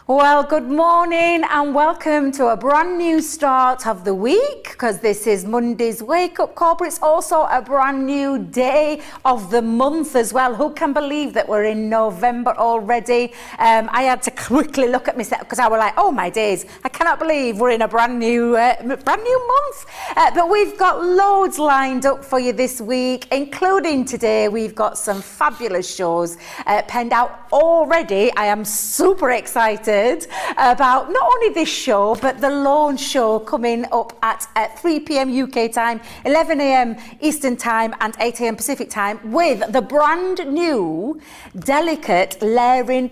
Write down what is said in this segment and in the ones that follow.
Well, good morning and welcome to a brand new start of the week, because this is Monday's Wake Up Call, but it's also a brand new day of the month as well. Who can believe that we're in November already? I had to quickly look at myself because I was like, oh my days, I cannot believe we're in a brand new month. But we've got loads lined up for you this week, including today. We've got some fabulous shows penned out already. I am super excited about not only this show but the launch show coming up at 3 p.m. UK time, 11 a.m. Eastern time and 8 a.m. Pacific time, with the brand new delicate layering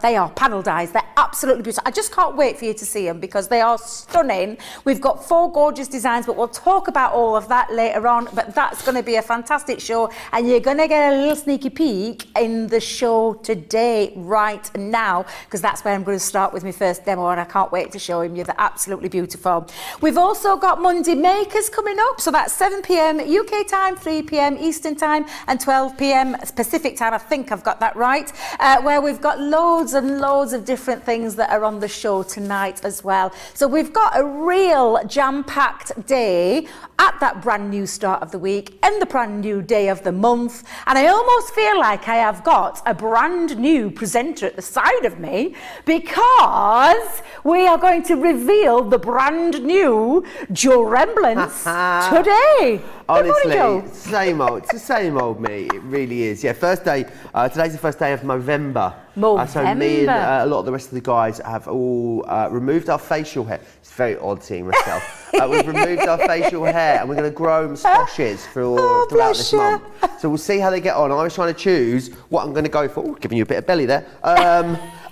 they are panel dyes. They're absolutely beautiful. I just can't wait for you to see them because they are stunning. We've got 4 gorgeous designs, but we'll talk about all of that later on. But that's going to be a fantastic show, and you're going to get a little sneaky peek in the show today, right now, because that's where I'm going to start with my first demo, and I can't wait to show you. They're absolutely beautiful. We've also got Monday Makers coming up, so that's 7 p.m. UK time, 3 p.m. Eastern time, and 12 p.m. Pacific time. I think I've got that right, where we've got loads and loads of different things that are on the show tonight as well. So we've got a real jam-packed day at that brand new start of the week and the brand new day of the month. And I almost feel like I have got a brand new presenter at the side of me, because we are going to reveal the brand new Joe Remblance today. Honestly, Joe. same old. It's the same old me. It really is. Yeah, first day. Today's the first day of Movember. Movember. So me and a lot of the rest of the guys have all removed our facial hair. It's very odd seeing myself. We've removed our facial hair and we're going to grow moustaches throughout this month. So we'll see how they get on. I was trying to choose what I'm going to go for. Ooh, giving you a bit of belly there.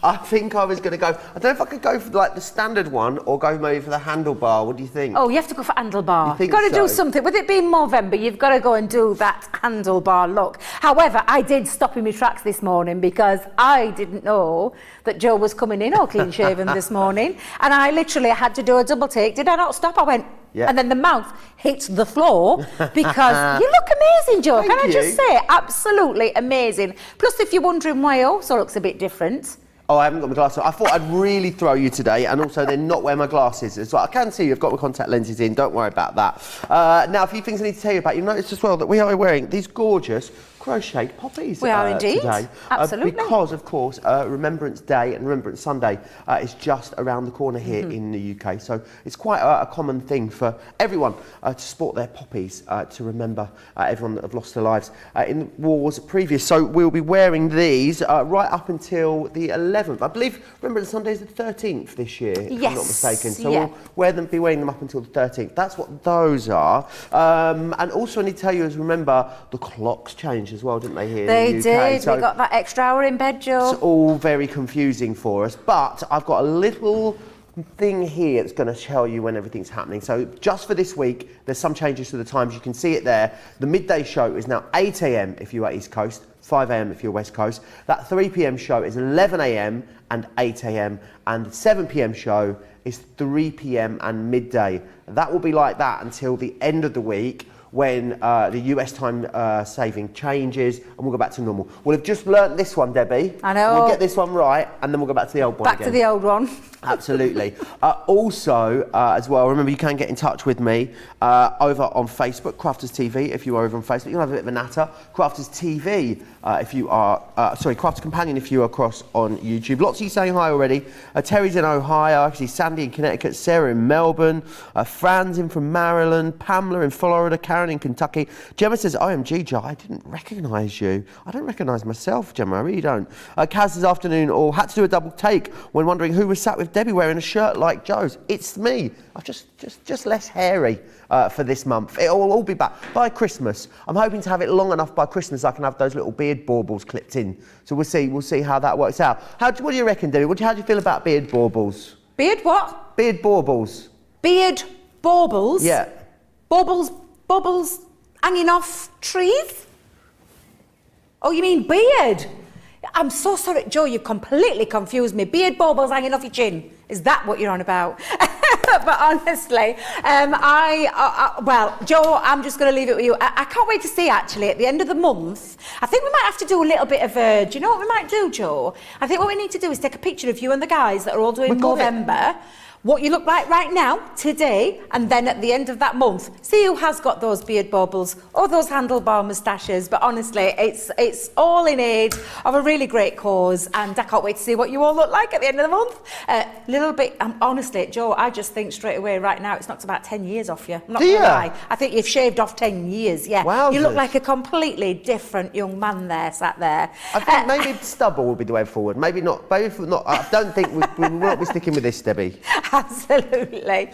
I think I was going to go, I don't know if I could go for like the standard one or go maybe for the handlebar. What do you think? Oh, you have to go for handlebar. You've got to do something. With it being Movember, you've got to go and do that handlebar look. However, I did stop in my tracks this morning because I didn't know that Joe was coming in all clean shaven this morning. And I literally had to do a double take. Did I not stop? I went, yeah. And then the mouth hits the floor because you look amazing, Joe. Can I just say, absolutely amazing. Plus, if you're wondering why it also looks a bit different. Oh, I haven't got my glasses on. I thought I'd really throw you today, and also then not wear my glasses as well. I can see you've got my contact lenses in, don't worry about that. Now, a few things I need to tell you about. You've noticed as well that we are wearing these gorgeous crocheted poppies we are indeed today. Absolutely. Because, of course, Remembrance Day and Remembrance Sunday is just around the corner here in the UK. So it's quite a common thing for everyone to sport their poppies to remember everyone that have lost their lives in wars previous. So we'll be wearing these right up until the 11th. I believe Remembrance Sunday is the 13th this year, if I'm not mistaken. So we'll be wearing them up until the 13th. That's what those are. And also I need to tell you, as remember, the clocks changed as well, didn't they, here they in the UK? Did. So we got that extra hour in bed, Joe. It's all very confusing for us, but I've got a little thing here that's going to tell you when everything's happening. So just for this week, there's some changes to the times. You can see it there. The midday show is now 8 a.m. if you are East Coast, 5 a.m. if you're West Coast. That 3 p.m. show is 11 a.m. and 8 a.m. and the 7 p.m. show is 3 p.m. and midday. That will be like that until the end of the week, when the US time saving changes and we'll go back to normal. We'll have just learnt this one, Debbie. I know. We'll get this one right and then we'll go back to the old one again. Back to the old one. Absolutely. Also, as well, remember you can get in touch with me over on Facebook, Crafters TV, if you are over on Facebook. You'll have a bit of a natter. Crafters TV, if you are, Crafters Companion if you are across on YouTube. Lots of you saying hi already. Terry's in Ohio, I can see Sandy in Connecticut, Sarah in Melbourne, Fran's in from Maryland, Pamela in Florida, Karen in Kentucky. Gemma says, OMG, Joe, I didn't recognise you. I don't recognise myself, Gemma, I really don't. Kaz this afternoon, or had to do a double take when wondering who was sat with Debbie wearing a shirt like Joe's. It's me. I've just less hairy for this month. It'll all be back by Christmas. I'm hoping to have it long enough by Christmas I can have those little beard baubles clipped in. So we'll see how that works out. What do you reckon, Debbie? How do you feel about beard baubles? Beard what? Beard baubles. Beard baubles? Yeah. Bubbles hanging off trees? Oh, you mean beard? I'm so sorry, Joe, you completely confused me. Beard baubles hanging off your chin. Is that what you're on about? But honestly, well, Joe, I'm just going to leave it with you. I can't wait to see, actually, at the end of the month, I think we might have to do a little bit of do you know what we might do, Joe? I think what we need to do is take a picture of you and the guys that are all doing Movember, what you look like right now, today, and then at the end of that month, see who has got those beard baubles or those handlebar moustaches. But honestly, it's all in aid of a really great cause, and I can't wait to see what you all look like at the end of the month. Little bit, honestly, Joe, I just think straight away right now, it's knocked about 10 years off you. I'm not gonna lie. I think you've shaved off 10 years, yeah. Wow. You look like a completely different young man there, sat there. I think maybe stubble will be the way forward. Maybe not. I don't think we will not be sticking with this, Debbie. Absolutely.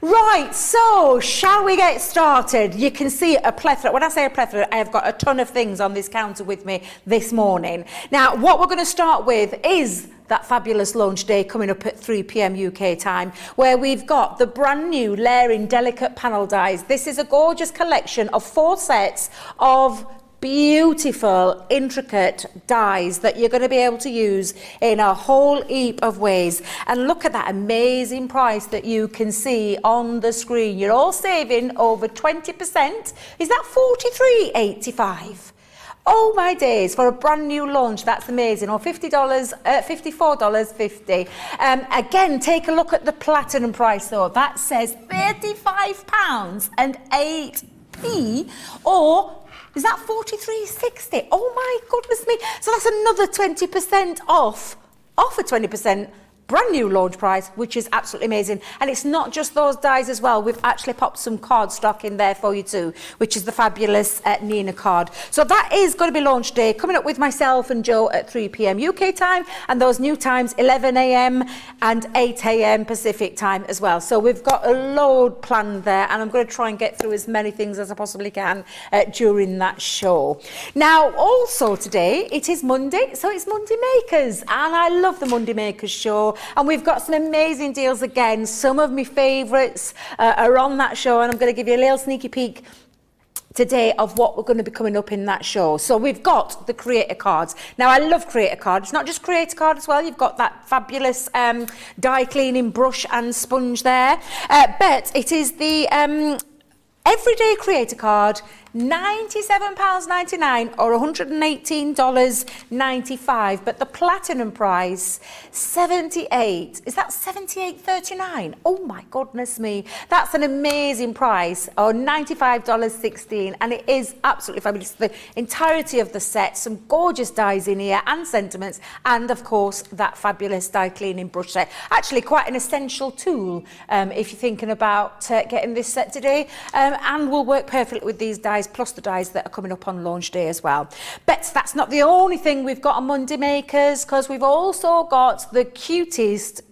Right, so shall we get started? You can see a plethora. When I say a plethora, I have got a ton of things on this counter with me this morning. Now, what we're going to start with is that fabulous launch day coming up at 3 p.m. UK time, where we've got the brand new layering delicate panel dies. This is a gorgeous collection of 4 sets of beautiful, intricate dies that you're going to be able to use in a whole heap of ways. And look at that amazing price that you can see on the screen. You're all saving over 20%. Is that $43.85? Oh my days, for a brand new launch, that's amazing. Or $50, $54.50. Again, take a look at the platinum price though. That says £35 and 8p, or is that $43.60? Oh my goodness me. So that's another 20% off a 20% brand new launch price, which is absolutely amazing. And it's not just those dies as well. We've actually popped some card stock in there for you too, which is the fabulous Nina card. So that is going to be launch day, coming up with myself and Joe at 3 p.m. UK time, and those new times 11 a.m. and 8 a.m. Pacific time as well. So we've got a load planned there, and I'm going to try and get through as many things as I possibly can during that show. Now, also today, it is Monday, so it's Monday Makers, and I love the Monday Makers show. And we've got some amazing deals again. Some of my favourites are on that show, and I'm going to give you a little sneaky peek today of what we're going to be coming up in that show. So we've got the creator cards. Now, I love creator cards. It's not just creator card as well. You've got that fabulous dye cleaning brush and sponge there. But it is the everyday creator card, £97.99 or $118.95, but the platinum price, $78. Is that $78.39? Oh my goodness me. That's an amazing price, or $95.16, and it is absolutely fabulous. The entirety of the set, some gorgeous dies in here and sentiments, and of course that fabulous dye cleaning brush set. Actually quite an essential tool if you're thinking about getting this set today, and will work perfectly with these dies, plus the dies that are coming up on launch day as well. But that's not the only thing we've got on Monday Makers, because we've also got the cutest,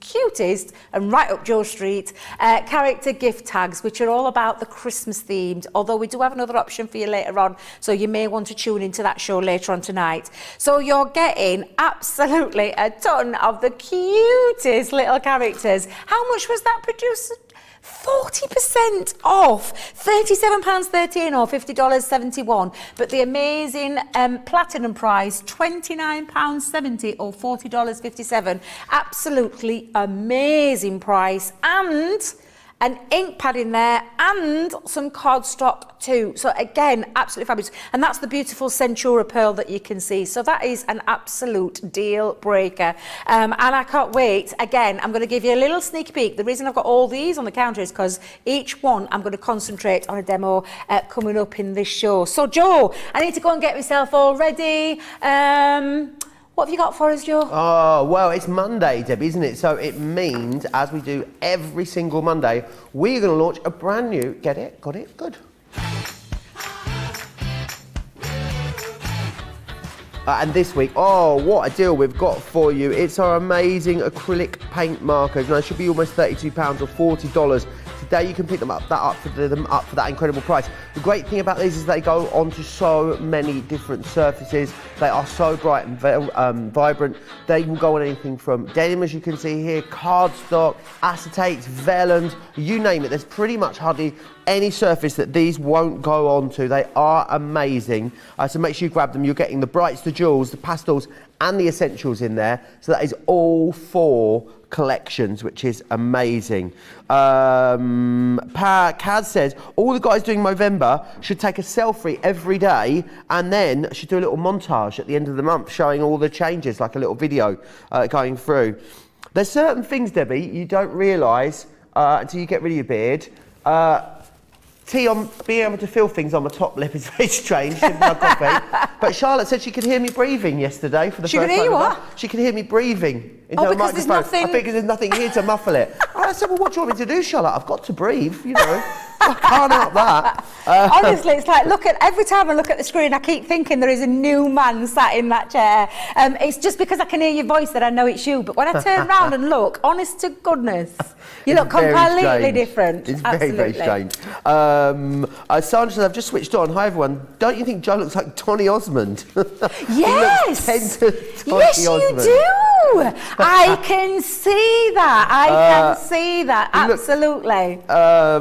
and right up Joe Street, character gift tags, which are all about the Christmas themed, although we do have another option for you later on, so you may want to tune into that show later on tonight. So you're getting absolutely a ton of the cutest little characters. How much was that, producer? 40% off, £37.13 or $50.71, but the amazing platinum price, £29.70 or $40.57. Absolutely amazing price, and an ink pad in there and some cardstock too. So again, absolutely fabulous. And that's the beautiful Centura pearl that you can see. So that is an absolute deal breaker. And I can't wait. Again, I'm going to give you a little sneak peek. The reason I've got all these on the counter is because each one I'm going to concentrate on a demo coming up in this show. So Joe, I need to go and get myself all ready. What have you got for us, Joe? Oh, well, it's Monday, Deb, isn't it? So it means, as we do every single Monday, we're going to launch a brand new, get it? Got it? Good. And this week, oh, what a deal we've got for you. It's our amazing acrylic paint markers. Now, it should be almost £32 or $40. Today you can pick them up for that incredible price. The great thing about these is they go onto so many different surfaces. They are so bright and vibrant. They will go on anything from denim, as you can see here, cardstock, acetates, vellums, you name it. There's pretty much hardly any surface that these won't go onto. They are amazing. So make sure you grab them. You're getting the brights, the jewels, the pastels, and the essentials in there. So that is all 4 collections, which is amazing. Kaz says all the guys doing Movember should take a selfie every day and then should do a little montage at the end of the month showing all the changes, like a little video going through. There's certain things, Debbie, you don't realise until you get rid of your beard. Being able to feel things on my top lip is very strange. Sipping my coffee. But Charlotte said she could hear me breathing yesterday for the first time. She could hear you what? She could hear me breathing into a because microphone. there's nothing... I think because there's nothing here to muffle it. I said, well, what do you want me to do, Charlotte? I've got to breathe, you know. I can't help that. Honestly, it's like, every time I look at the screen, I keep thinking there is a new man sat in that chair. It's just because I can hear your voice that I know it's you. But when I turn around and look, honest to goodness, you look completely different. It's very, very strange. Sandra says, I've just switched on. Hi, everyone. Don't you think Joe looks like Tony Osmond? Yes! Yes, you do! I can see that. I can see that. Absolutely.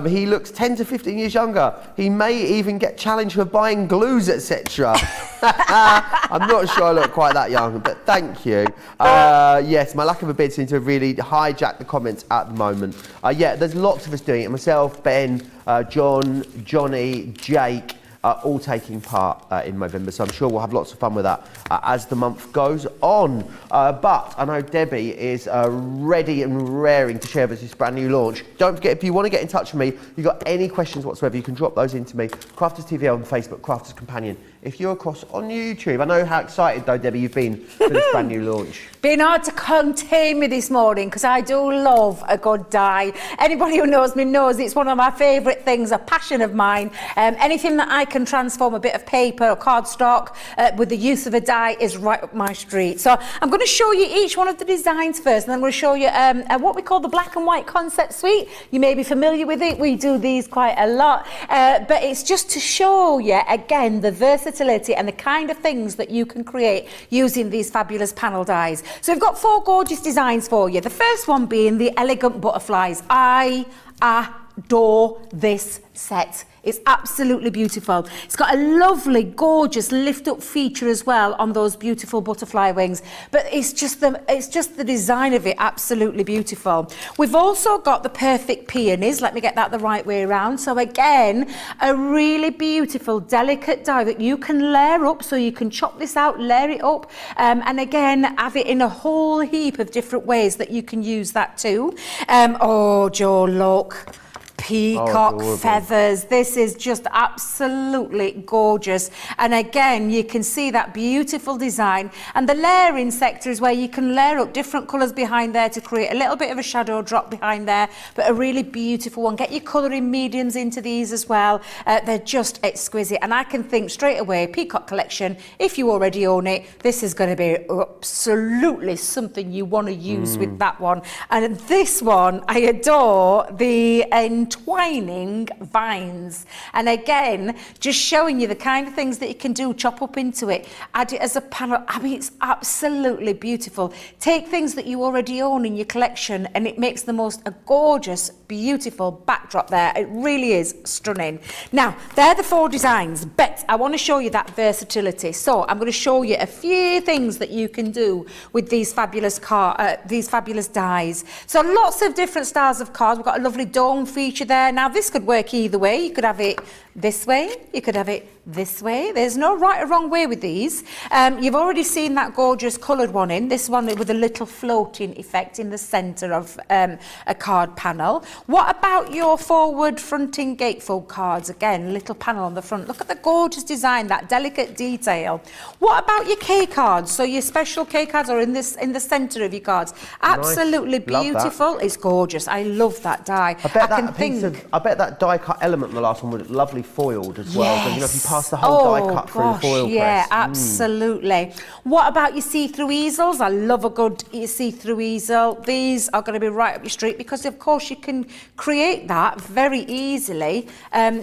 He looks 10 to 15 years younger. He may even get challenged for buying glues, etc. I'm not sure I look quite that young, but thank you. Yes, my lack of a beard seems to have really hijacked the comments at the moment. Yeah, there's lots of us doing it. Myself, Ben, John, Johnny, Jake, all taking part in Movember, so I'm sure we'll have lots of fun with that as the month goes on. But I know Debbie is ready and raring to share with us this brand new launch. Don't forget, if you want to get in touch with me, you've got any questions whatsoever, you can drop those into me. Crafters TV on Facebook, Crafters Companion. If you're across on YouTube, I know how excited though, Debbie, you've been for this brand new launch. Been hard to contain me this morning because I do love a good dye. Anybody who knows me knows it's one of my favourite things, a passion of mine. Anything that I can transform a bit of paper or cardstock with the use of a dye is right up my street. So I'm going to show you each one of the designs first, and then I'm going to show you what we call the black and white concept suite. You may be familiar with it. We do these quite a lot. But it's just to show you, again, the versatility and the kind of things that you can create using these fabulous panel dyes. So we've got 4 gorgeous designs for you. The first one being the elegant butterflies. I adore this set. It's absolutely beautiful. It's got a lovely, gorgeous lift-up feature as well on those beautiful butterfly wings. But it's just the design of it, absolutely beautiful. We've also got the perfect peonies. Let me get that the right way around. So again, a really beautiful, delicate dye that you can layer up. So you can chop this out, layer it up, and again, have it in a whole heap of different ways that you can use that too. Oh, Joe, look. Peacock feathers. This is just absolutely gorgeous. And again, you can see that beautiful design. And the layering sector is where you can layer up different colours behind there to create a little bit of a shadow drop behind there, but a really beautiful one. Get your colouring mediums into these as well. They're just exquisite. And I can think straight away, Peacock collection, if you already own it, this is going to be absolutely something you want to use with that one. And this one, I adore the entwining vines, and again just showing you the kind of things that you can do, chop up into it, add it as a panel. I mean, it's absolutely beautiful. Take things that you already own in your collection and it makes the most a gorgeous, beautiful backdrop there. It really is stunning. Now they're the 4 designs, but I want to show you that versatility. So I'm going to show you a few things that you can do with these fabulous dyes. So lots of different styles of cards. We've got a lovely dome feature there. Now this could work either way. You could have it this way, you could have it this way. There's no right or wrong way with these. You've already seen that gorgeous coloured one in, this one with a little floating effect in the centre of a card panel. What about your forward fronting gatefold cards? Again, little panel on the front. Look at the gorgeous design, that delicate detail. What about your K cards? So your special K cards are in the centre of your cards. Absolutely nice. Beautiful. It's gorgeous. I love that die. I bet that die cut element in the last one was lovely foiled as well. Yes. So, you know, if you pass the whole die cut through the foil yeah, press. absolutely. What about your see-through easels? I love a good see-through easel. These are going to be right up your street because, of course, you can create that very easily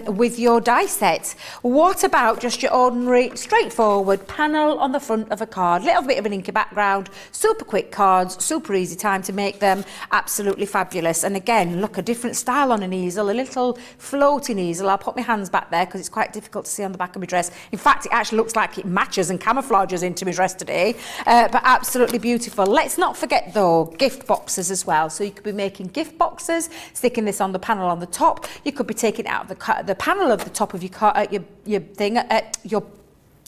with your die set. What about just your ordinary, straightforward panel on the front of a card? Little bit of an inky background, super quick cards, super easy time to make them. Absolutely fabulous. And again, look, a different style on an easel, a little floating easel. I'll put my hands back there because it's quite difficult to see on the back back of my dress. In fact, it actually looks like it matches and camouflages into my dress today, but absolutely beautiful. Let's not forget though, gift boxes as well. So you could be making gift boxes, sticking this on the panel on the top. You could be taking it out of the panel of the top of your thing, your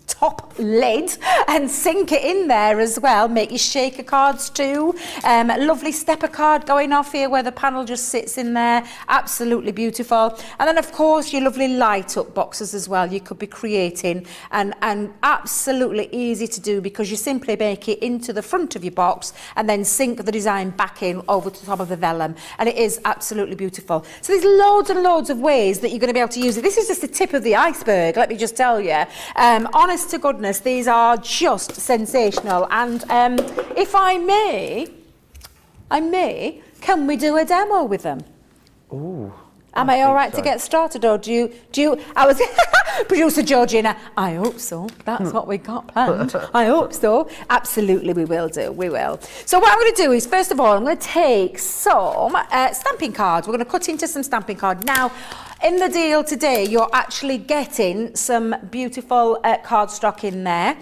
top lid, and sink it in there as well. Make your shaker cards too. Lovely stepper card going off here where the panel just sits in there. Absolutely beautiful. And then of course your lovely light up boxes as well. You could be creating and absolutely easy to do because you simply make it into the front of your box and then sink the design back in over the top of the vellum, and it is absolutely beautiful. So there's loads and loads of ways that you're going to be able to use it. This is just the tip of the iceberg, let me just tell you. Honest to goodness, these are just sensational. And if I may, can we do a demo with them? Ooh. Am I all right to get started, or do you? I was producer Georgina. I hope so. That's what we got planned. I hope so. Absolutely, we will do. We will. So what I'm going to do is, first of all, I'm going to take some stamping cards. We're going to cut into some stamping cards now. In the deal today, you're actually getting some beautiful cardstock in there.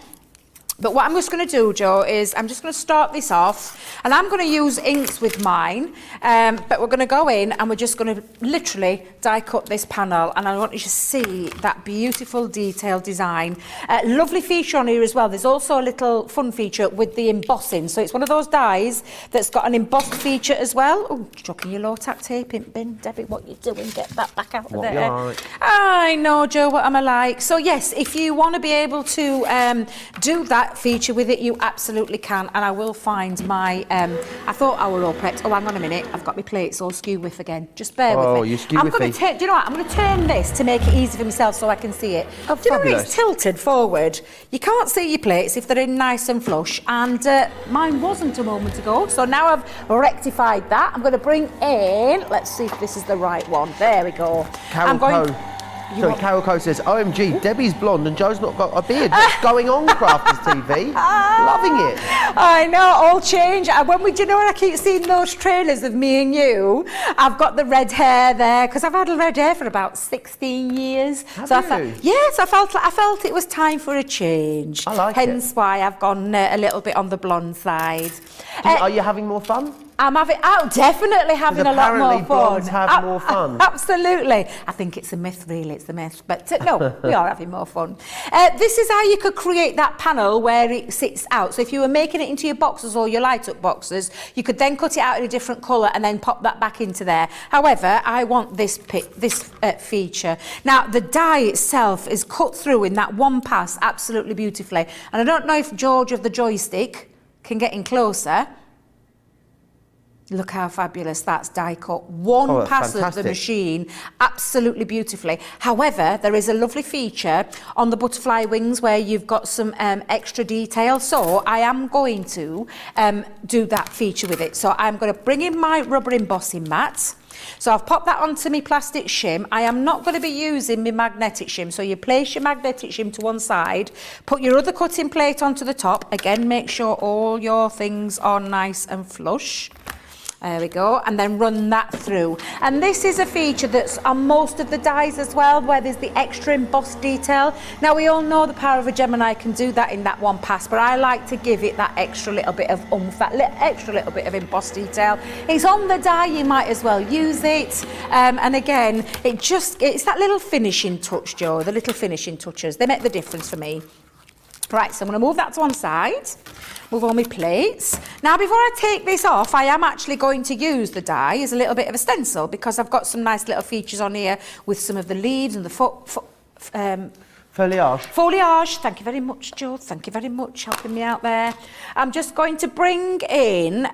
But what I'm just going to do, Joe, is I'm just going to start this off, and I'm going to use inks with mine, but we're going to go in and we're just going to literally die cut this panel, and I want you to see that beautiful detailed design. Lovely feature on here as well. There's also a little fun feature with the embossing. So it's one of those dies that's got an embossed feature as well. Oh, chucking your low tack tape in bin. Debbie, what you doing? Get that back out of What there. you like? I know, Joe, what am I like? So yes, if you want to be able to do that feature with it, you absolutely can. And I will find my I thought I were all prepped. Oh, hang on a minute, I've got my plates all skew with again. Just bear with me. Oh, you skew I'm with going me. to do you know what, I'm going to turn this to make it easy for myself so I can see it. Oh, Do you know when fabulous. it's tilted forward, you can't see your plates if they're in nice and flush, and mine wasn't a moment ago, so now I've rectified that. I'm going to bring in, let's see if this is the right one. There we go. Carol Coe says, OMG, Debbie's blonde and Joe's not got a beard. What's going on, Crafters TV? Loving it. I know, all change. And do you know when I keep seeing those trailers of me and you, I've got the red hair there, because I've had red hair for about 16 years. Have I you? yes, I felt it was time for a change. I like it. Hence why I've gone a little bit on the blonde side. Are you having more fun? I'm definitely having a lot more fun. Blondes have more fun. Absolutely. I think it's a myth, really, it's a myth. But no, we are having more fun. This is how you could create that panel where it sits out. So if you were making it into your boxes or your light up boxes, you could then cut it out in a different colour and then pop that back into there. However, I want this feature. Now, the die itself is cut through in that one pass absolutely beautifully. And I don't know if George of the joystick can get in closer. Look how fabulous that's die cut. One pass of the machine, absolutely beautifully. However, there is a lovely feature on the butterfly wings where you've got some extra detail. So I am going to do that feature with it. So I'm going to bring in my rubber embossing mat. So I've popped that onto my plastic shim. I am not going to be using my magnetic shim. So you place your magnetic shim to one side, put your other cutting plate onto the top. Again, make sure all your things are nice and flush. There we go, and then run that through. And this is a feature that's on most of the dies as well, where there's the extra embossed detail. Now, we all know the power of a Gemini can do that in that one pass, but I like to give it that extra little bit of oomph, that extra little bit of embossed detail. It's on the die, you might as well use it. And again, it's that little finishing touch, Joe, the little finishing touches. They make the difference for me. Right, so I'm going to move that to one side. Move all my plates. Now, before I take this off, I am actually going to use the die as a little bit of a stencil because I've got some nice little features on here with some of the leaves and the foliage. Foliage. Thank you very much, Joe. Thank you very much helping me out there. I'm just going to bring in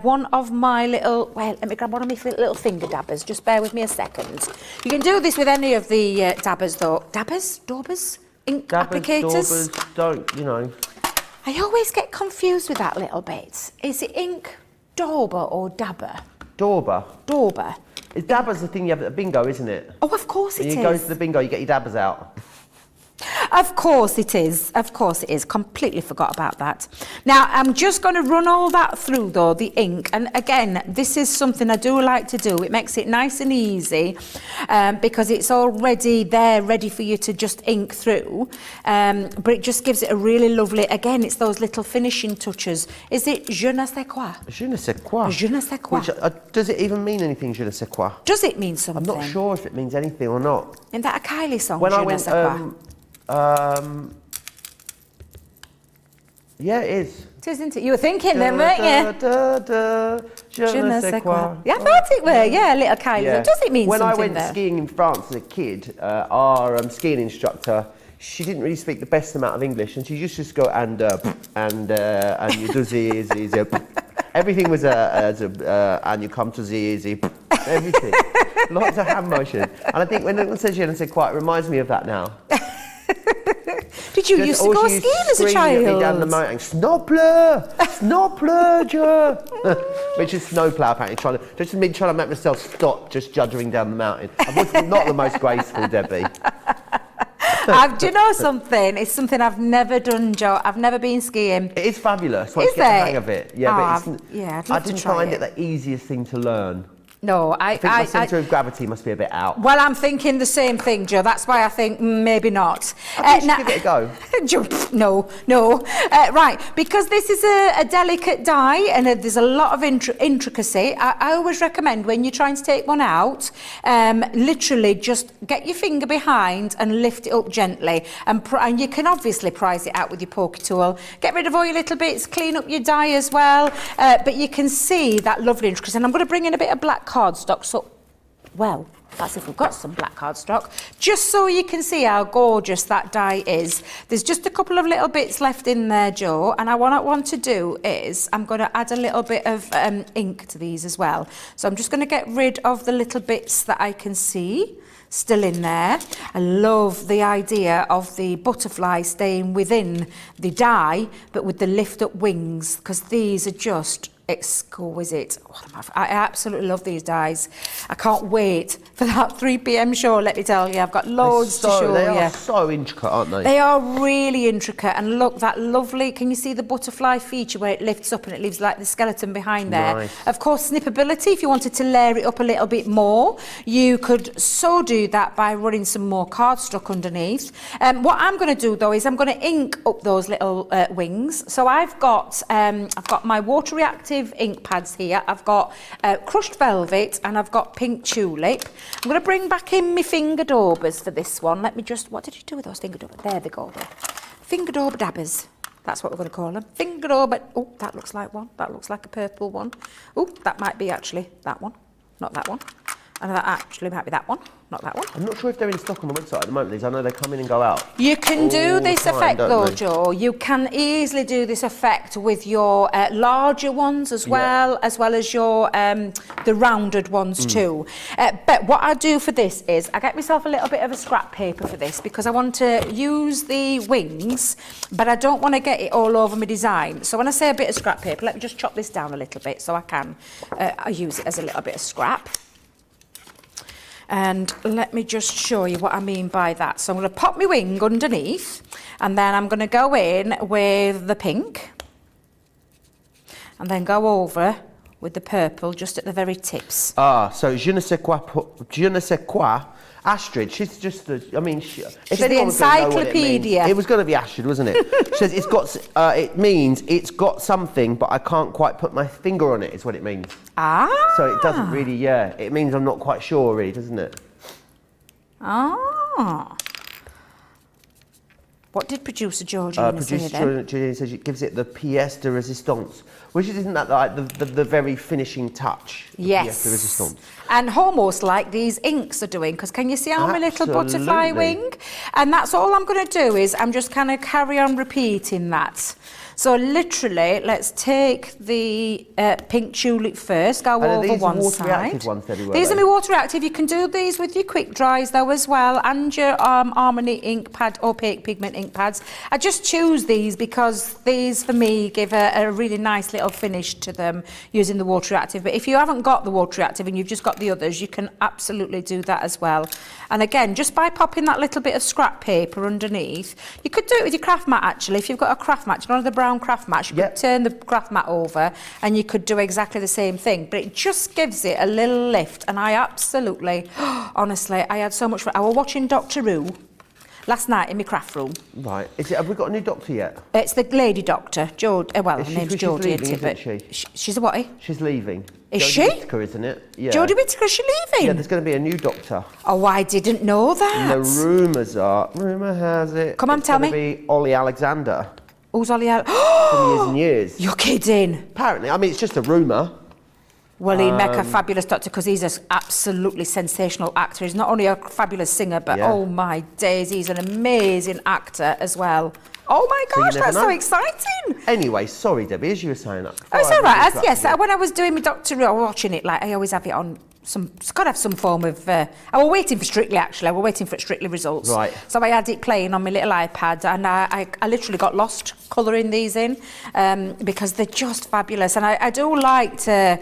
one of my little, let me grab one of my little finger dabbers. Just bear with me a second. You can do this with any of the dabbers, though. Dabbers? Ink applicators? Daubers, don't, you know. I always get confused with that little bit. Is it ink dauber or dabber? Dauber. Dauber. Dabber's the thing you have at the bingo, isn't it? Oh, of course it is. You go to the bingo, you get your dabbers out. Of course it is. Of course it is. Completely forgot about that. Now, I'm just going to run all that through, though, the ink. And again, this is something I do like to do. It makes it nice and easy because it's already there, ready for you to just ink through. But it just gives it a really lovely, again, it's those little finishing touches. Is it je ne sais quoi? Je ne sais quoi. Je ne sais quoi. Which, does it even mean anything, je ne sais quoi? Does it mean something? I'm not sure if it means anything or not. Isn't that a Kylie song? When je I ne went, sais quoi? yeah, it is. It is, isn't it? You were thinking then, weren't you? Je ne sais quoi. Yeah, I thought it were. Yeah, little Kylie. Yeah. Does it mean when something? When I went skiing in France as a kid, our skiing instructor, she didn't really speak the best amount of English, and she used to just go and you do the everything was and you come to the everything. Lots of hand motion. And I think when it says je ne sais quoi, it reminds me of that now. Did you used to go skiing as a child? At me down the mountain, snowplow, snowplow, which is snowplow apparently. Trying to make myself stop just juddering down the mountain. I was not the most graceful, Debbie. Do you know something? It's something I've never done, Joe. I've never been skiing. It is fabulous once you get the hang of it. Yeah, but I'd I love to didn't try find it. it the easiest thing to learn. No, I think my centre of gravity must be a bit out. Well, I'm thinking the same thing, Joe. That's why I think maybe not. I think you should give it a go. No. Right, because this is a delicate die and there's a lot of intricacy. I always recommend when you're trying to take one out, literally just get your finger behind and lift it up gently. And you can obviously prise it out with your poker tool. Get rid of all your little bits, clean up your die as well. But you can see that lovely intricacy. And I'm going to bring in a bit of black cardstock, so, well, that's if we've got some black cardstock, just so you can see how gorgeous that die is. There's just a couple of little bits left in there, Joe, and what I want to do is I'm going to add a little bit of ink to these as well. So I'm just going to get rid of the little bits that I can see still in there. I love the idea of the butterfly staying within the die, but with the lift up wings, because these are just exquisite. I absolutely love these dies. I can't wait for that 3 p.m. show, let me tell you. I've got loads to show you. They are so intricate, aren't they? They are really intricate. And look, that lovely, can you see the butterfly feature where it lifts up and it leaves like the skeleton behind there? Nice. Of course, snippability, if you wanted to layer it up a little bit more, you could so do that by running some more cardstock underneath. What I'm going to do though is I'm going to ink up those little wings. So I've got my water reactive ink pads here. I've got crushed velvet and I've got pink tulip. I'm going to bring back in my finger daubers for this one. Let me just, what did you do with those finger daubers? There they go. There. Finger dauber dabbers. That's what we're going to call them. Finger dauber. Oh, that looks like one. That looks like a purple one. Oh, that might be actually that one. Not that one. And that actually might be that one, not that one. I'm not sure if they're in stock on the website at the moment, these. I know they come in and go out. You can do this effect though, they? Joe. You can easily do this effect with your larger ones as well as your the rounded ones too. But what I do for this is I get myself a little bit of a scrap paper for this because I want to use the wings, but I don't want to get it all over my design. So when I say a bit of scrap paper, let me just chop this down a little bit so I can I use it as a little bit of scrap. And let me just show you what I mean by that. So I'm going to pop my wing underneath and then I'm going to go in with the pink and then go over with the purple just at the very tips. So je ne sais quoi, Astrid, she's just the, I mean, she's the encyclopedia. It was going to be Astrid, wasn't it? She says it's got, it means it's got something, but I can't quite put my finger on it, is what it means. So it doesn't really, it means I'm not quite sure, really, doesn't it? What did producer Georgina say then? Producer Georgina says it gives it the pièce de résistance, which isn't that like the very finishing touch? Yes. Pièce de résistance. And almost like these inks are doing, because can you see how my little butterfly wing? And that's all I'm going to do is I'm just kind of carry on repeating that. So literally, let's take the pink tulip first, go over one side. Ones, Debbie, these are my water reactive. You can do these with your quick dries though as well, and your Harmony ink pad, opaque pigment ink pads. I just choose these because these for me give a really nice little little finish to them using the water reactive. But if you haven't got the water reactive and you've just got the others, you can absolutely do that as well. And again, just by popping that little bit of scrap paper underneath, you could do it with your craft mat actually. If you've got a craft mat, one of the brown craft mats, you could turn the craft mat over and you could do exactly the same thing. But it just gives it a little lift. And I absolutely, honestly, I had so much fun. I was watching Doctor Who last night in my craft room. Right. Have we got a new doctor yet? It's the lady doctor, Jodie. Well, her name's Jodie, isn't but she? She's a what? She's leaving. Is Jodie she? Whittaker, isn't it? Yeah. Jodie Whittaker, is she leaving? Yeah, there's going to be a new doctor. Oh, I didn't know that. And the rumour has it. Come on, tell me. It's going to be Ollie Alexander. Who's Ollie? From years and years. You're kidding. Apparently, I mean, it's just a rumour. Well, he'd make a fabulous doctor because he's an absolutely sensational actor. He's not only a fabulous singer, but oh my days, he's an amazing actor as well. Oh my gosh, that's so exciting. Anyway, sorry, Debbie, as you were saying that. It's all right. Yes, when I was doing my Doctor Who, I was watching it, like I always have it on. It's got to have some form of. I was waiting for Strictly actually. I was waiting for Strictly results. Right. So I had it playing on my little iPad, and I literally got lost colouring these in because they're just fabulous, and I do like to.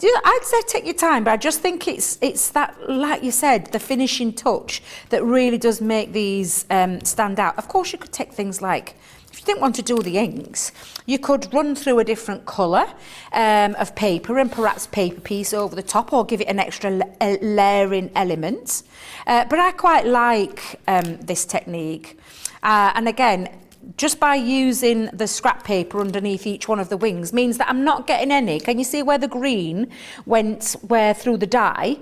I'd say take your time, but I just think it's that, like you said, the finishing touch that really does make these stand out. Of course, you could take things like, if you didn't want to do the inks, you could run through a different colour of paper and perhaps paper piece over the top, or give it an extra layering element. But I quite like this technique. And again, just by using the scrap paper underneath each one of the wings means that I'm not getting any. Can you see where the green went through the dye?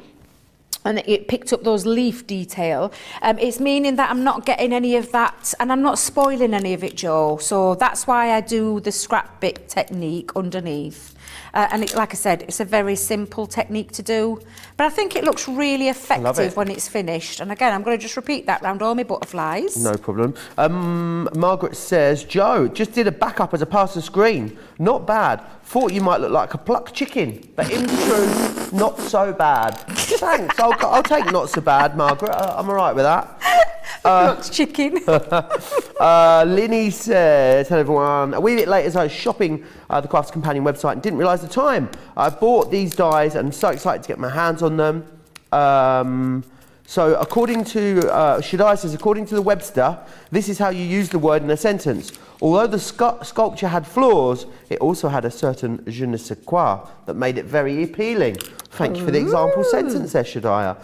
And it picked up those leaf detail. It's meaning that I'm not getting any of that, and I'm not spoiling any of it, Joe. So that's why I do the scrap bit technique underneath. And like I said, it's a very simple technique to do, but I think it looks really effective when it's finished. And again, I'm going to just repeat that round all my butterflies. No problem. Margaret says, Joe, just did a backup as a pass and screen. Not bad. Thought you might look like a plucked chicken, but in truth, not so bad. Thanks. I'll take not so bad, Margaret. I'm all right with that. Plucked chicken. Linny says, hello everyone. A wee bit late as I was shopping the Crafts Companion website and didn't realise the time. I bought these dies and I'm so excited to get my hands on them. So according to, Shaddai says, according to the Webster, this is how you use the word in a sentence. Although the sculpture had flaws, it also had a certain je ne sais quoi that made it very appealing. Thank you for the example sentence there, Shaddai.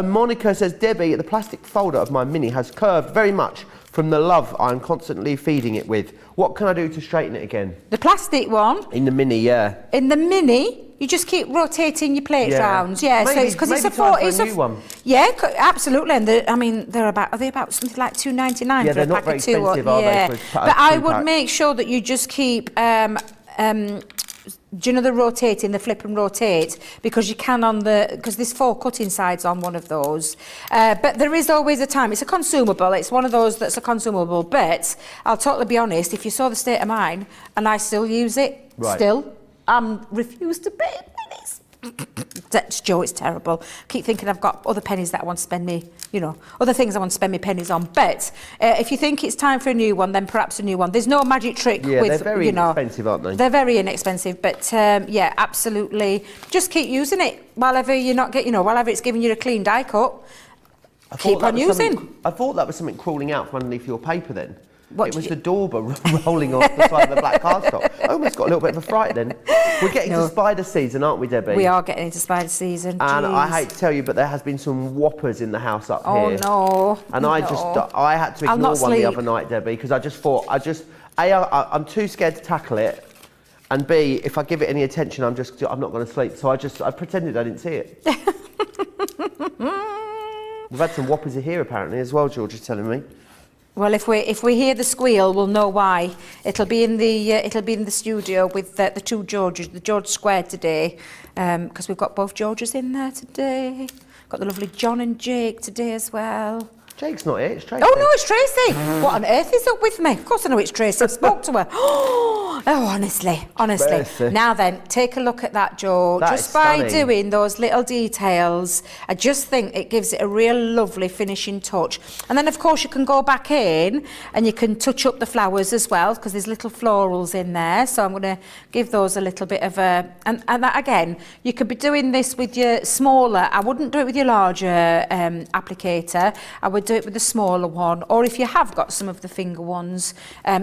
Monica says, Debbie, the plastic folder of my Mini has curved very much from the love I'm constantly feeding it with. What can I do to straighten it again? The plastic one? In the Mini, yeah. In the Mini? You just keep rotating your plates round, Maybe, so it's because it's a new one. Yeah, absolutely. And are they about something like $2.99 for a pack of two? Expensive, are they? But I would make sure that you just keep. Do you know the rotating, the flip and rotate? Because you can because there's 4 cutting sides on one of those. But there is always a time. It's a consumable. It's one of those that's a consumable. But I'll totally be honest, if you saw the state of mine, and I still use it, refuse to pay pennies. That's Joe, it's terrible. Keep thinking I've got other pennies that I want to spend me, other things I want to spend my pennies on. But if you think it's time for a new one, then perhaps a new one. There's no magic trick with, they're very inexpensive, aren't they? They're very inexpensive, but yeah, absolutely. Just keep using it whenever you're not getting, whenever it's giving you a clean die cut. Keep on using. I thought that was something crawling out from underneath your paper then. What it was the Dauber rolling off the side of the black cardstock. I almost got a little bit of a fright then. We're getting to spider season, aren't we, Debbie? We are getting into spider season. And I hate to tell you, but there has been some whoppers in the house up here. Oh no! And I had to ignore one the other night, Debbie, because I just thought I'm too scared to tackle it, and B, if I give it any attention, I'm not going to sleep. So I pretended I didn't see it. We've had some whoppers here apparently as well. George is telling me. Well, if we hear the squeal, we'll know why. It'll be in the studio with the 2 Georges, the George Square today, because we've got both Georges in there today. Got the lovely John and Jake today as well. Jake's not it, it's Tracy. Oh no, it's Tracy. What on earth is up with me? Of course I know it's Tracy. I spoke to her. Oh, honestly. Tracy. Now then, take a look at that, Joe. That just is by stunning. doing those little details, I just think it gives it a real lovely finishing touch. And then, of course, you can go back in and you can touch up the flowers as well, because there's little florals in there. So I'm going to give those a little bit of a... And that, again, you could be doing this with your smaller... I wouldn't do it with your larger applicator. I would do it with the smaller one. Or if you have got some of the finger ones,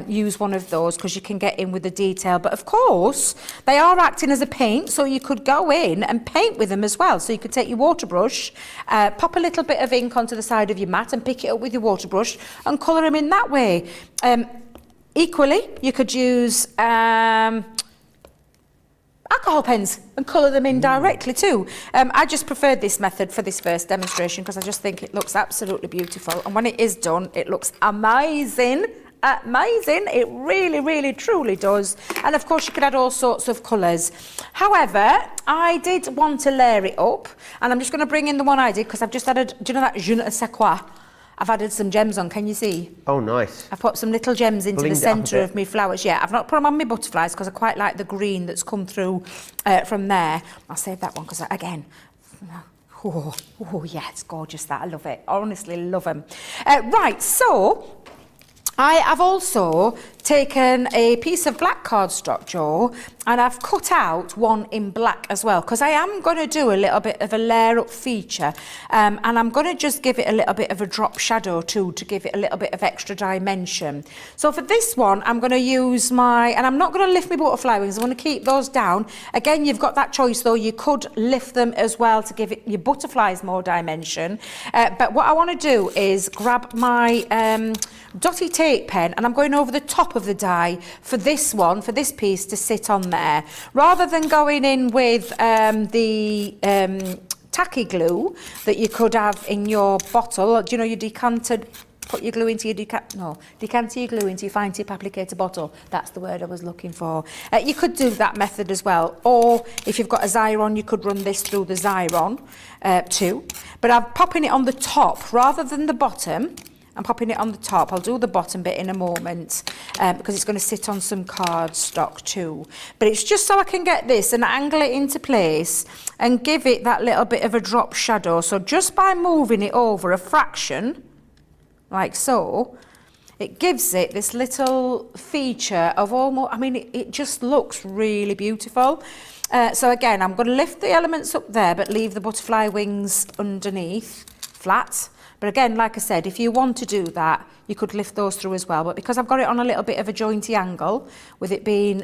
use one of those, because you can get in with the detail. But of course, they are acting as a paint, so you could go in and paint with them as well. So you could take your water brush, pop a little bit of ink onto the side of your mat and pick it up with your water brush and colour them in that way. Equally, you could use alcohol pens and colour them in directly too. I just preferred this method for this first demonstration because I just think it looks absolutely beautiful, and when it is done it looks amazing. It really truly does. And of course you could add all sorts of colours. However, I did want to layer it up, and I'm just going to bring in the one I did because I've just added, do you know that je ne sais quoi? I've added some gems on, can you see? Oh, nice. I've put some little gems into the centre of my flowers. Yeah, I've not put them on my butterflies because I quite like the green that's come through from there. I'll save that one because, again, oh yeah, it's gorgeous that. I love it. I honestly love them. Right, so... I have also taken a piece of black cardstock, Joe, and I've cut out one in black as well, because I am going to do a little bit of a layer up feature, and I'm going to just give it a little bit of a drop shadow too, to give it a little bit of extra dimension. So for this one, I'm going to use and I'm not going to lift my butterfly wings, I'm going to keep those down. Again, you've got that choice though, you could lift them as well to give your butterflies more dimension. But what I want to do is grab my dotty tape pen, and I'm going over the top of the die for this one, for this piece to sit on there, rather than going in with the tacky glue that you could have in your bottle. Do you know your decanted, put your glue into your decanter your glue into your fine tip applicator bottle. That's the word I was looking for. You could do that method as well, or if you've got a Xyron, you could run this through the Xyron too. But I'm popping it on the top rather than the bottom. I'm popping it on the top. I'll do the bottom bit in a moment because it's going to sit on some cardstock too. But it's just so I can get this and angle it into place and give it that little bit of a drop shadow. So just by moving it over a fraction, like so, it gives it this little feature of almost, I mean, it just looks really beautiful. So again, I'm going to lift the elements up there, but leave the butterfly wings underneath, flat. But again, like I said, if you want to do that, you could lift those through as well. But because I've got it on a little bit of a jointy angle, with it being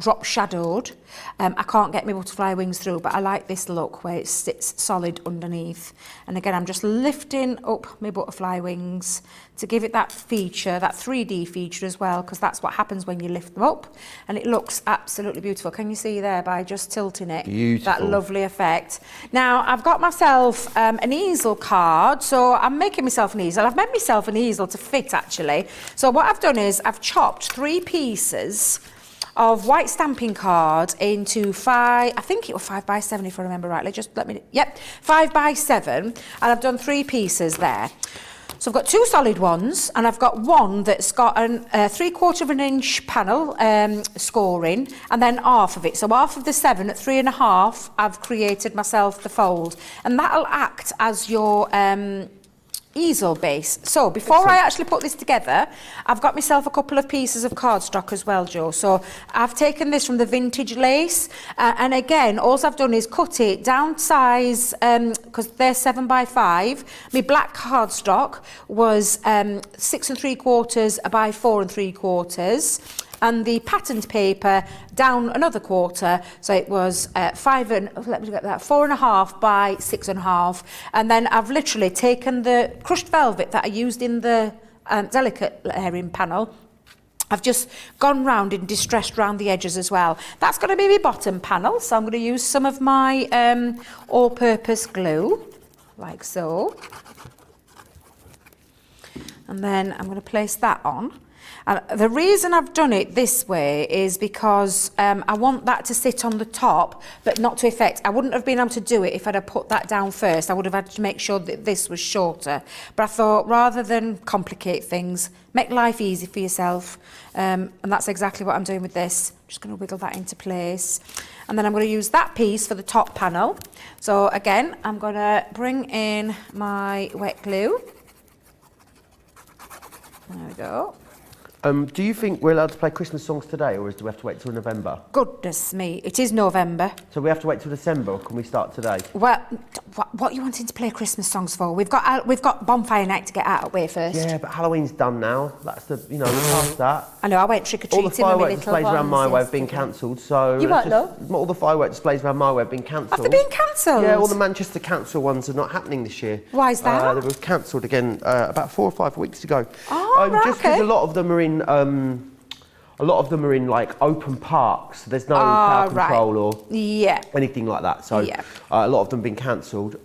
drop shadowed, I can't get my butterfly wings through, but I like this look where it sits solid underneath. And again, I'm just lifting up my butterfly wings to give it that feature, that 3D feature as well, because that's what happens when you lift them up, and it looks absolutely beautiful. Can you see there by just tilting it? Beautiful. That lovely effect. Now, I've got myself an easel card, so I'm making myself an easel. I've made myself an easel to fit, actually. So what I've done is I've chopped 3 pieces of white stamping card into 5, I think it was 5 by 7 if I remember rightly, just let me, yep, 5 by 7, and I've done 3 pieces there. So I've got 2 solid ones, and I've got one that's got a 3/4 of an inch panel scoring, and then half of it. So half of the 7 at 3.5, I've created myself the fold, and that'll act as your easel base. So before I actually put this together, I've got myself a couple of pieces of cardstock as well, Joe. So I've taken this from the Vintage Lace, and again, all I've done is cut it down size, because they're 7 by 5. My black cardstock was 6 3/4 by 4 3/4. And the patterned paper down another 1/4, so it was 4.5 by 6.5. And then I've literally taken the crushed velvet that I used in the delicate layering panel. I've just gone round and distressed round the edges as well. That's going to be my bottom panel, so I'm going to use some of my all-purpose glue, like so. And then I'm going to place that on. And the reason I've done it this way is because I want that to sit on the top, but not to affect. I wouldn't have been able to do it if I'd have put that down first. I would have had to make sure that this was shorter. But I thought, rather than complicate things, make life easy for yourself. And that's exactly what I'm doing with this. I'm just going to wiggle that into place. And then I'm going to use that piece for the top panel. So again, I'm going to bring in my wet glue. There we go. Do you think we're allowed to play Christmas songs today, or do we have to wait till November? Goodness me, it is November. So we have to wait till December, or can we start today? Well, what are you wanting to play Christmas songs for? We've got bonfire night to get out of the way first. Yeah, but Halloween's done now. That's the, we're past that. I know, I went trick-or-treating All the with my firework little displays around my way have been yesterday. cancelled, so... You what, love? All the firework displays around my way have been cancelled. Have they been cancelled? Yeah, all the Manchester Council ones are not happening this year. Why is that? They were cancelled again about 4 or 5 weeks ago. Oh, right, just because okay. a lot of them are in like open parks. There's no crowd control or anything like that. So a lot of them have been cancelled.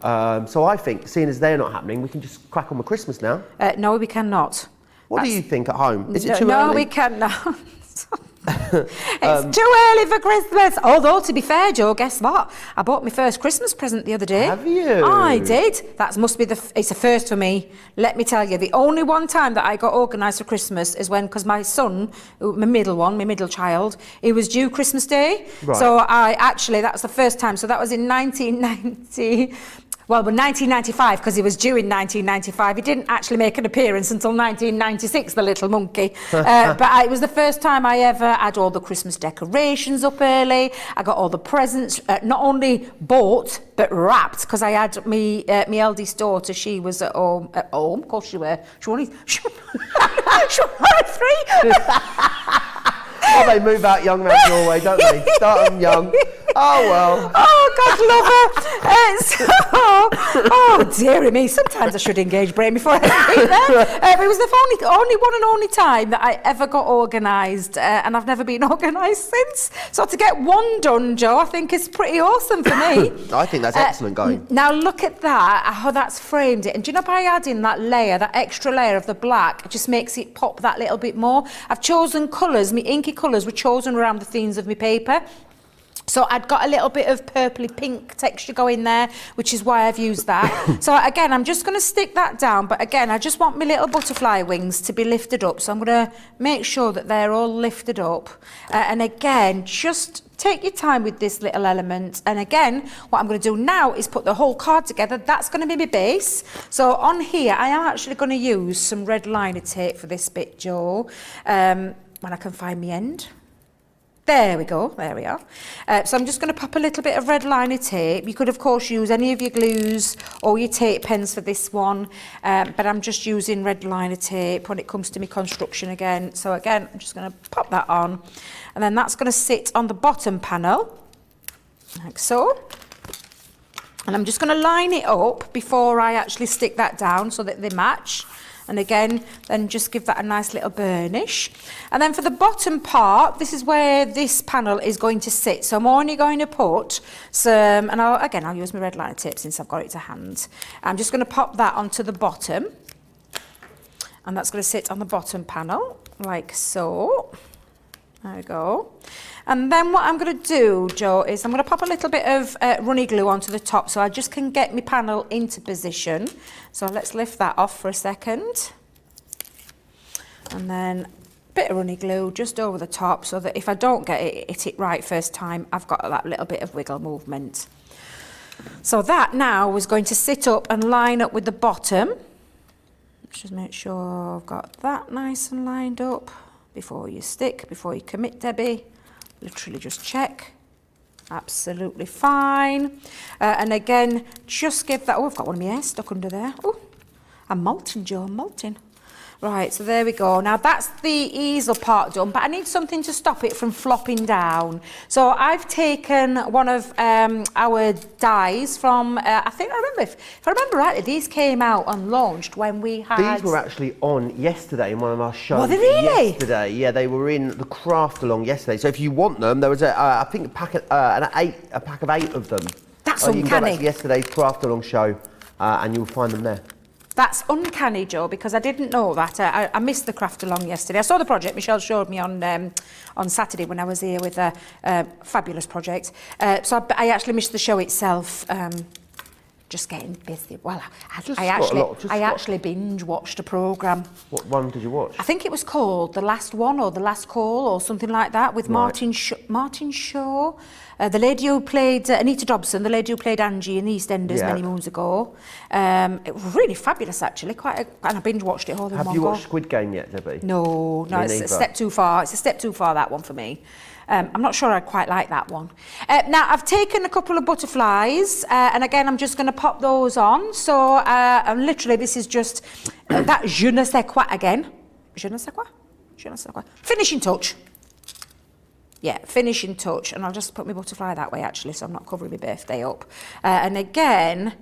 So I think, seeing as they're not happening, we can just crack on with Christmas now. No, we cannot. What do you think at home? Is it too early? No, we cannot. It's too early for Christmas. Although, to be fair, Joe, guess what? I bought my first Christmas present the other day. Have you? I did. That must be it's a first for me. Let me tell you, the only one time that I got organised for Christmas is when, because my son, my middle child, he was due Christmas Day. Right. So that was the first time. So that was in 1990. Well, 1995, because he was due in 1995. He didn't actually make an appearance until 1996, the little monkey. But it was the first time I ever had all the Christmas decorations up early. I got all the presents, not only bought, but wrapped, because I had my eldest daughter, she was at home. Of course she were. She was only 3. Oh, they move out young round your way, don't they? Start them young. Oh, well. Oh, God, love her. Oh, dearie me. Sometimes I should engage brain before I speak there. It was the only one and only time that I ever got organised, and I've never been organised since. So to get one done, Joe, I think is pretty awesome for me. I think that's excellent going. Now, look at that, how that's framed it. And do you know, by adding that layer, that extra layer of the black, it just makes it pop that little bit more. I've chosen colours, my inky colours were chosen around the themes of my paper. So I'd got a little bit of purpley pink texture going there, which is why I've used that. So again, I'm just going to stick that down. But again, I just want my little butterfly wings to be lifted up. So I'm going to make sure that they're all lifted up. And again, just take your time with this little element. And again, what I'm going to do now is put the whole card together. That's going to be my base. So on here, I am actually going to use some red liner tape for this bit, Joe, when I can find my end. There we go, there we are. So I'm just going to pop a little bit of red liner tape. You could, of course, use any of your glues or your tape pens for this one, but I'm just using red liner tape when it comes to my construction again. So again, I'm just going to pop that on, and then that's going to sit on the bottom panel, like so. And I'm just going to line it up before I actually stick that down so that they match. And again, then just give that a nice little burnish. And then for the bottom part, this is where this panel is going to sit. So I'm only going to put some, and I'll use my red liner tape since I've got it to hand. I'm just going to pop that onto the bottom. And that's going to sit on the bottom panel, like so. There we go. And then what I'm going to do, Joe, is I'm going to pop a little bit of runny glue onto the top so I just can get my panel into position. So let's lift that off for a second. And then a bit of runny glue just over the top so that if I don't get it right first time, I've got that little bit of wiggle movement. So that now is going to sit up and line up with the bottom. Let's just make sure I've got that nice and lined up. Before you commit, Debbie. Literally just check. Absolutely fine. And again, just give that... Oh, I've got one of my hairs stuck under there. Oh, I'm molting, Joe, I'm molting. Right, so there we go. Now that's the easel part done, but I need something to stop it from flopping down. So I've taken one of our dies from, if I remember rightly, these came out and launched when we had... These were actually on yesterday in one of our shows. Were they really? Yesterday, yeah, they were in the craft along yesterday. So if you want them, there was I think a pack of 8 of them. That's You can go back uncanny. to yesterday's craft along show and you'll find them there. That's uncanny, Joe, because I didn't know that. I missed the craft along yesterday. I saw the project. Michelle showed me on Saturday when I was here with a fabulous project. So I actually missed the show itself. Just getting busy. Well, I actually binge watched a programme. What one did you watch? I think it was called The Last One or The Last Call or something like that with Martin Shaw. The lady who played Anita Dobson, the lady who played Angie in the EastEnders many moons ago. It was really fabulous, actually. And I binge watched it all in one go. Have you watched Squid Game yet, Debbie? No, it's a step too far. It's a step too far, that one for me. I'm not sure I quite like that one. Now, I've taken a couple of butterflies, and again, I'm just going to pop those on. So, literally, this is just that je ne sais quoi again. Je ne sais quoi? Je ne sais quoi. Finishing touch. Yeah, finishing touch. And I'll just put my butterfly that way, actually, so I'm not covering my birthday up. And again,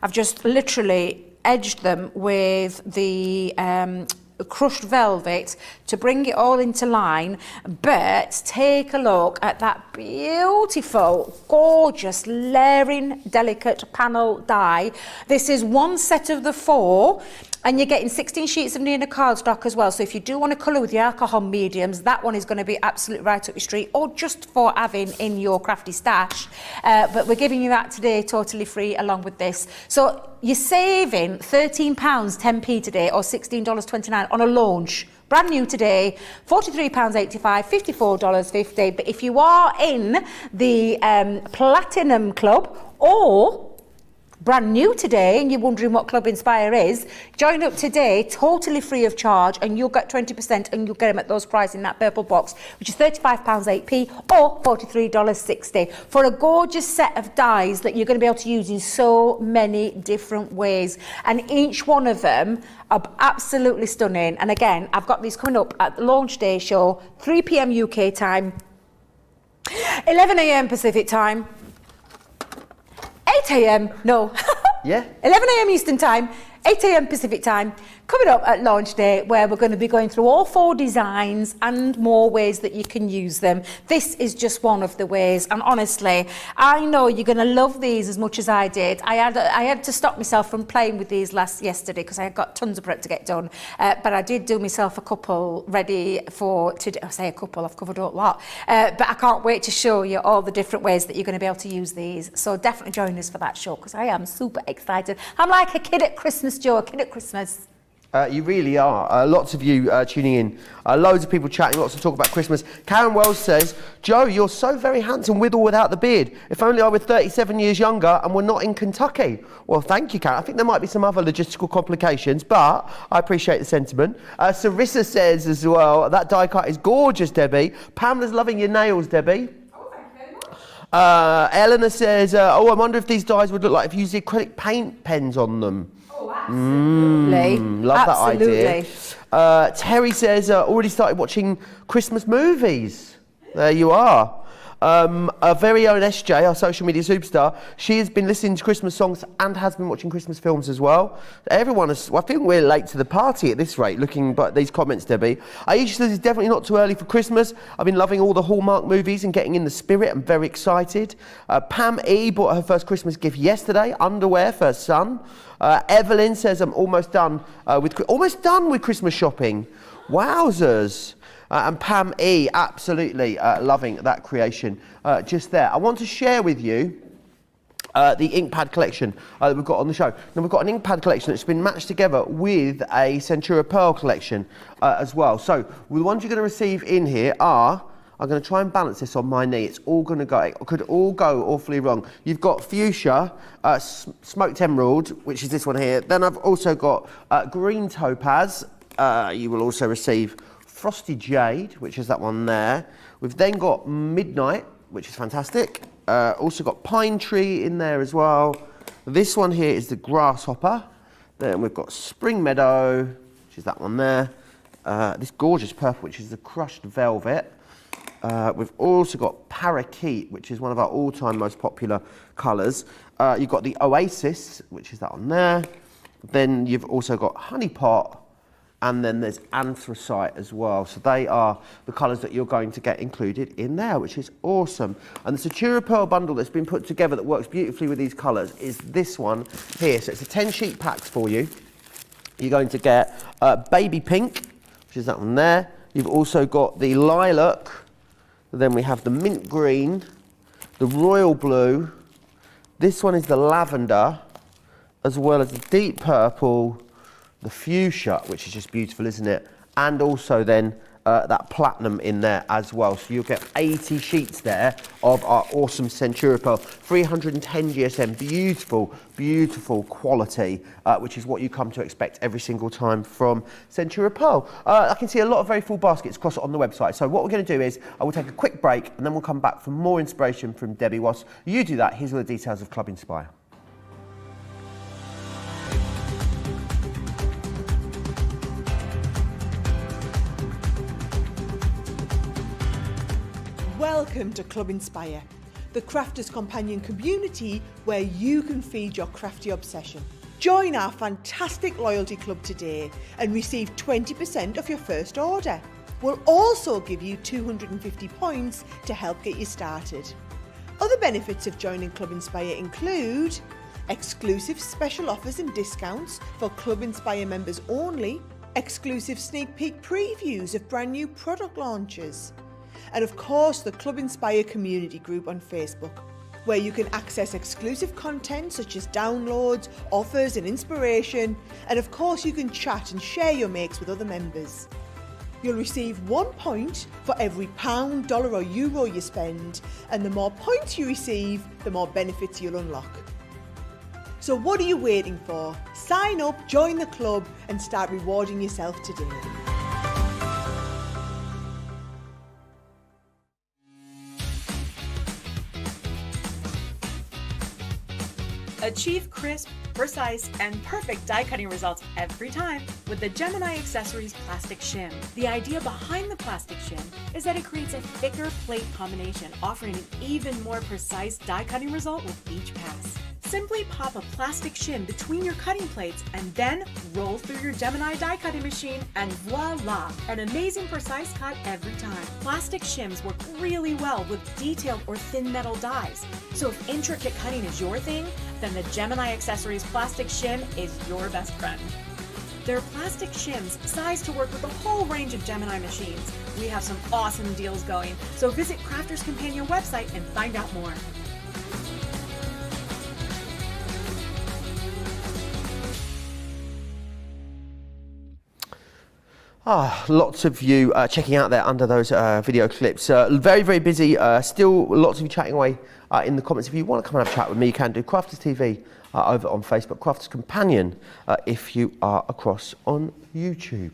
I've just literally edged them with the crushed velvet to bring it all into line, but take a look at that beautiful, gorgeous, layering, delicate panel die. This is one set of the 4, and you're getting 16 sheets of Nina cardstock as well. So if you do want to colour with your alcohol mediums, that one is going to be absolutely right up your street, or just for having in your crafty stash. But we're giving you that today totally free along with this. So you're saving £13, 10p today, or $16.29 on a launch. Brand new today, £43.85, $54.50. But if you are in the Platinum Club, or brand new today and you're wondering what Club Inspire is, join up today totally free of charge, and you'll get 20% and you'll get them at those prices in that purple box, which is £35.8p or $43.60 for a gorgeous set of dies that you're going to be able to use in so many different ways, and each one of them are absolutely stunning. And again, I've got these coming up at the launch day show, 3 p.m. UK time, 11 a.m. Pacific time, 8 a.m. No. Yeah. 11 a.m. Eastern time, 8 a.m. Pacific time, coming up at launch day, where we're going to be going through all 4 designs and more ways that you can use them. This is just one of the ways, and honestly, I know you're going to love these as much as I did. I had to stop myself from playing with these yesterday because I had got tons of prep to get done, but I did do myself a couple ready for today. I say a couple, I've covered a lot, but I can't wait to show you all the different ways that you're going to be able to use these. So definitely join us for that show, because I am super excited. I'm like a kid at Christmas, Joe, a kid at Christmas. You really are. Lots of you tuning in. Loads of people chatting, lots of talk about Christmas. Karen Wells says, Joe, you're so very handsome with or without the beard. If only I were 37 years younger and were not in Kentucky. Well, thank you, Karen. I think there might be some other logistical complications, but I appreciate the sentiment. Sarissa says as well, that die cut is gorgeous, Debbie. Pamela's loving your nails, Debbie. Eleanor says, I wonder if these dies would look like if you used acrylic paint pens on them. Absolutely. Love that idea. Terry says, already started watching Christmas movies. There you are. Our very own SJ, our social media superstar, she has been listening to Christmas songs and has been watching Christmas films as well. Everyone is, I think we're late to the party at this rate, looking at these comments, Debbie. Aisha says it's definitely not too early for Christmas. I've been loving all the Hallmark movies and getting in the spirit. I'm very excited. Pam E bought her first Christmas gift yesterday, underwear for her son. Evelyn says, I'm almost done with Christmas shopping. Wowzers. And Pam E, absolutely loving that creation just there. I want to share with you the ink pad collection that we've got on the show. Now, we've got an ink pad collection that's been matched together with a Centura Pearl collection as well. So the ones you're going to receive in here are, I'm going to try and balance this on my knee. It's all going to go, it could all go awfully wrong. You've got fuchsia, smoked emerald, which is this one here. Then I've also got green topaz. You will also receive Frosty Jade, which is that one there. We've then got Midnight, which is fantastic. Also got Pine Tree in there as well. This one here is the Grasshopper. Then we've got Spring Meadow, which is that one there. This gorgeous purple, which is the Crushed Velvet. We've also got Parakeet, which is one of our all-time most popular colours. You've got the Oasis, which is that one there. Then you've also got Honey Pot, and then there's Anthracite as well. So they are the colours that you're going to get included in there, which is awesome. And the Centura Pearl bundle that's been put together that works beautifully with these colours is this one here. So it's a 10 sheet packs for you. you're going to get baby pink, which is that one there. You've also got the lilac. Then we have the mint green, the royal blue. This one is the lavender, as well as the deep purple, the fuchsia, which is just beautiful, isn't it? And also then that platinum in there as well. So you'll get 80 sheets there of our awesome Centura Pearl. 310 GSM, beautiful, beautiful quality, which is what you come to expect every single time from Centura Pearl. I can see a lot of very full baskets across on the website. So what we're going to do is I will take a quick break and then we'll come back for more inspiration from Debbie. Whilst you do that, here's all the details of Club Inspire. Welcome to Club Inspire, the crafters' companion community where you can feed your crafty obsession. Join our fantastic loyalty club today and receive 20% off your first order. We'll also give you 250 points to help get you started. Other benefits of joining Club Inspire include exclusive special offers and discounts for Club Inspire members only, exclusive sneak peek previews of brand new product launches, and of course the Club Inspire community group on Facebook, where you can access exclusive content such as downloads, offers and inspiration, and of course you can chat and share your makes with other members. You'll receive 1 point for every pound, dollar or euro you spend, and the more points you receive, the more benefits you'll unlock. So what are you waiting for? Sign up, join the club and start rewarding yourself today. Achieve crisp, precise, and perfect die cutting results every time with the Gemini Accessories Plastic Shim. The idea behind the plastic shim is that it creates a thicker plate combination, offering an even more precise die cutting result with each pass. Simply pop a plastic shim between your cutting plates and then roll through your Gemini die cutting machine and voila! An amazing precise cut every time. Plastic shims work really well with detailed or thin metal dies. So if intricate cutting is your thing, then the Gemini Accessories Plastic Shim is your best friend. There are plastic shims sized to work with a whole range of Gemini machines. We have some awesome deals going, so visit Crafters Companion website and find out more. Lots of you checking out there under those video clips. Very, very busy. Still lots of you chatting away in the comments. If you want to come and have a chat with me, you can do. Crafters TV over on Facebook. Crafters Companion if you are across on YouTube.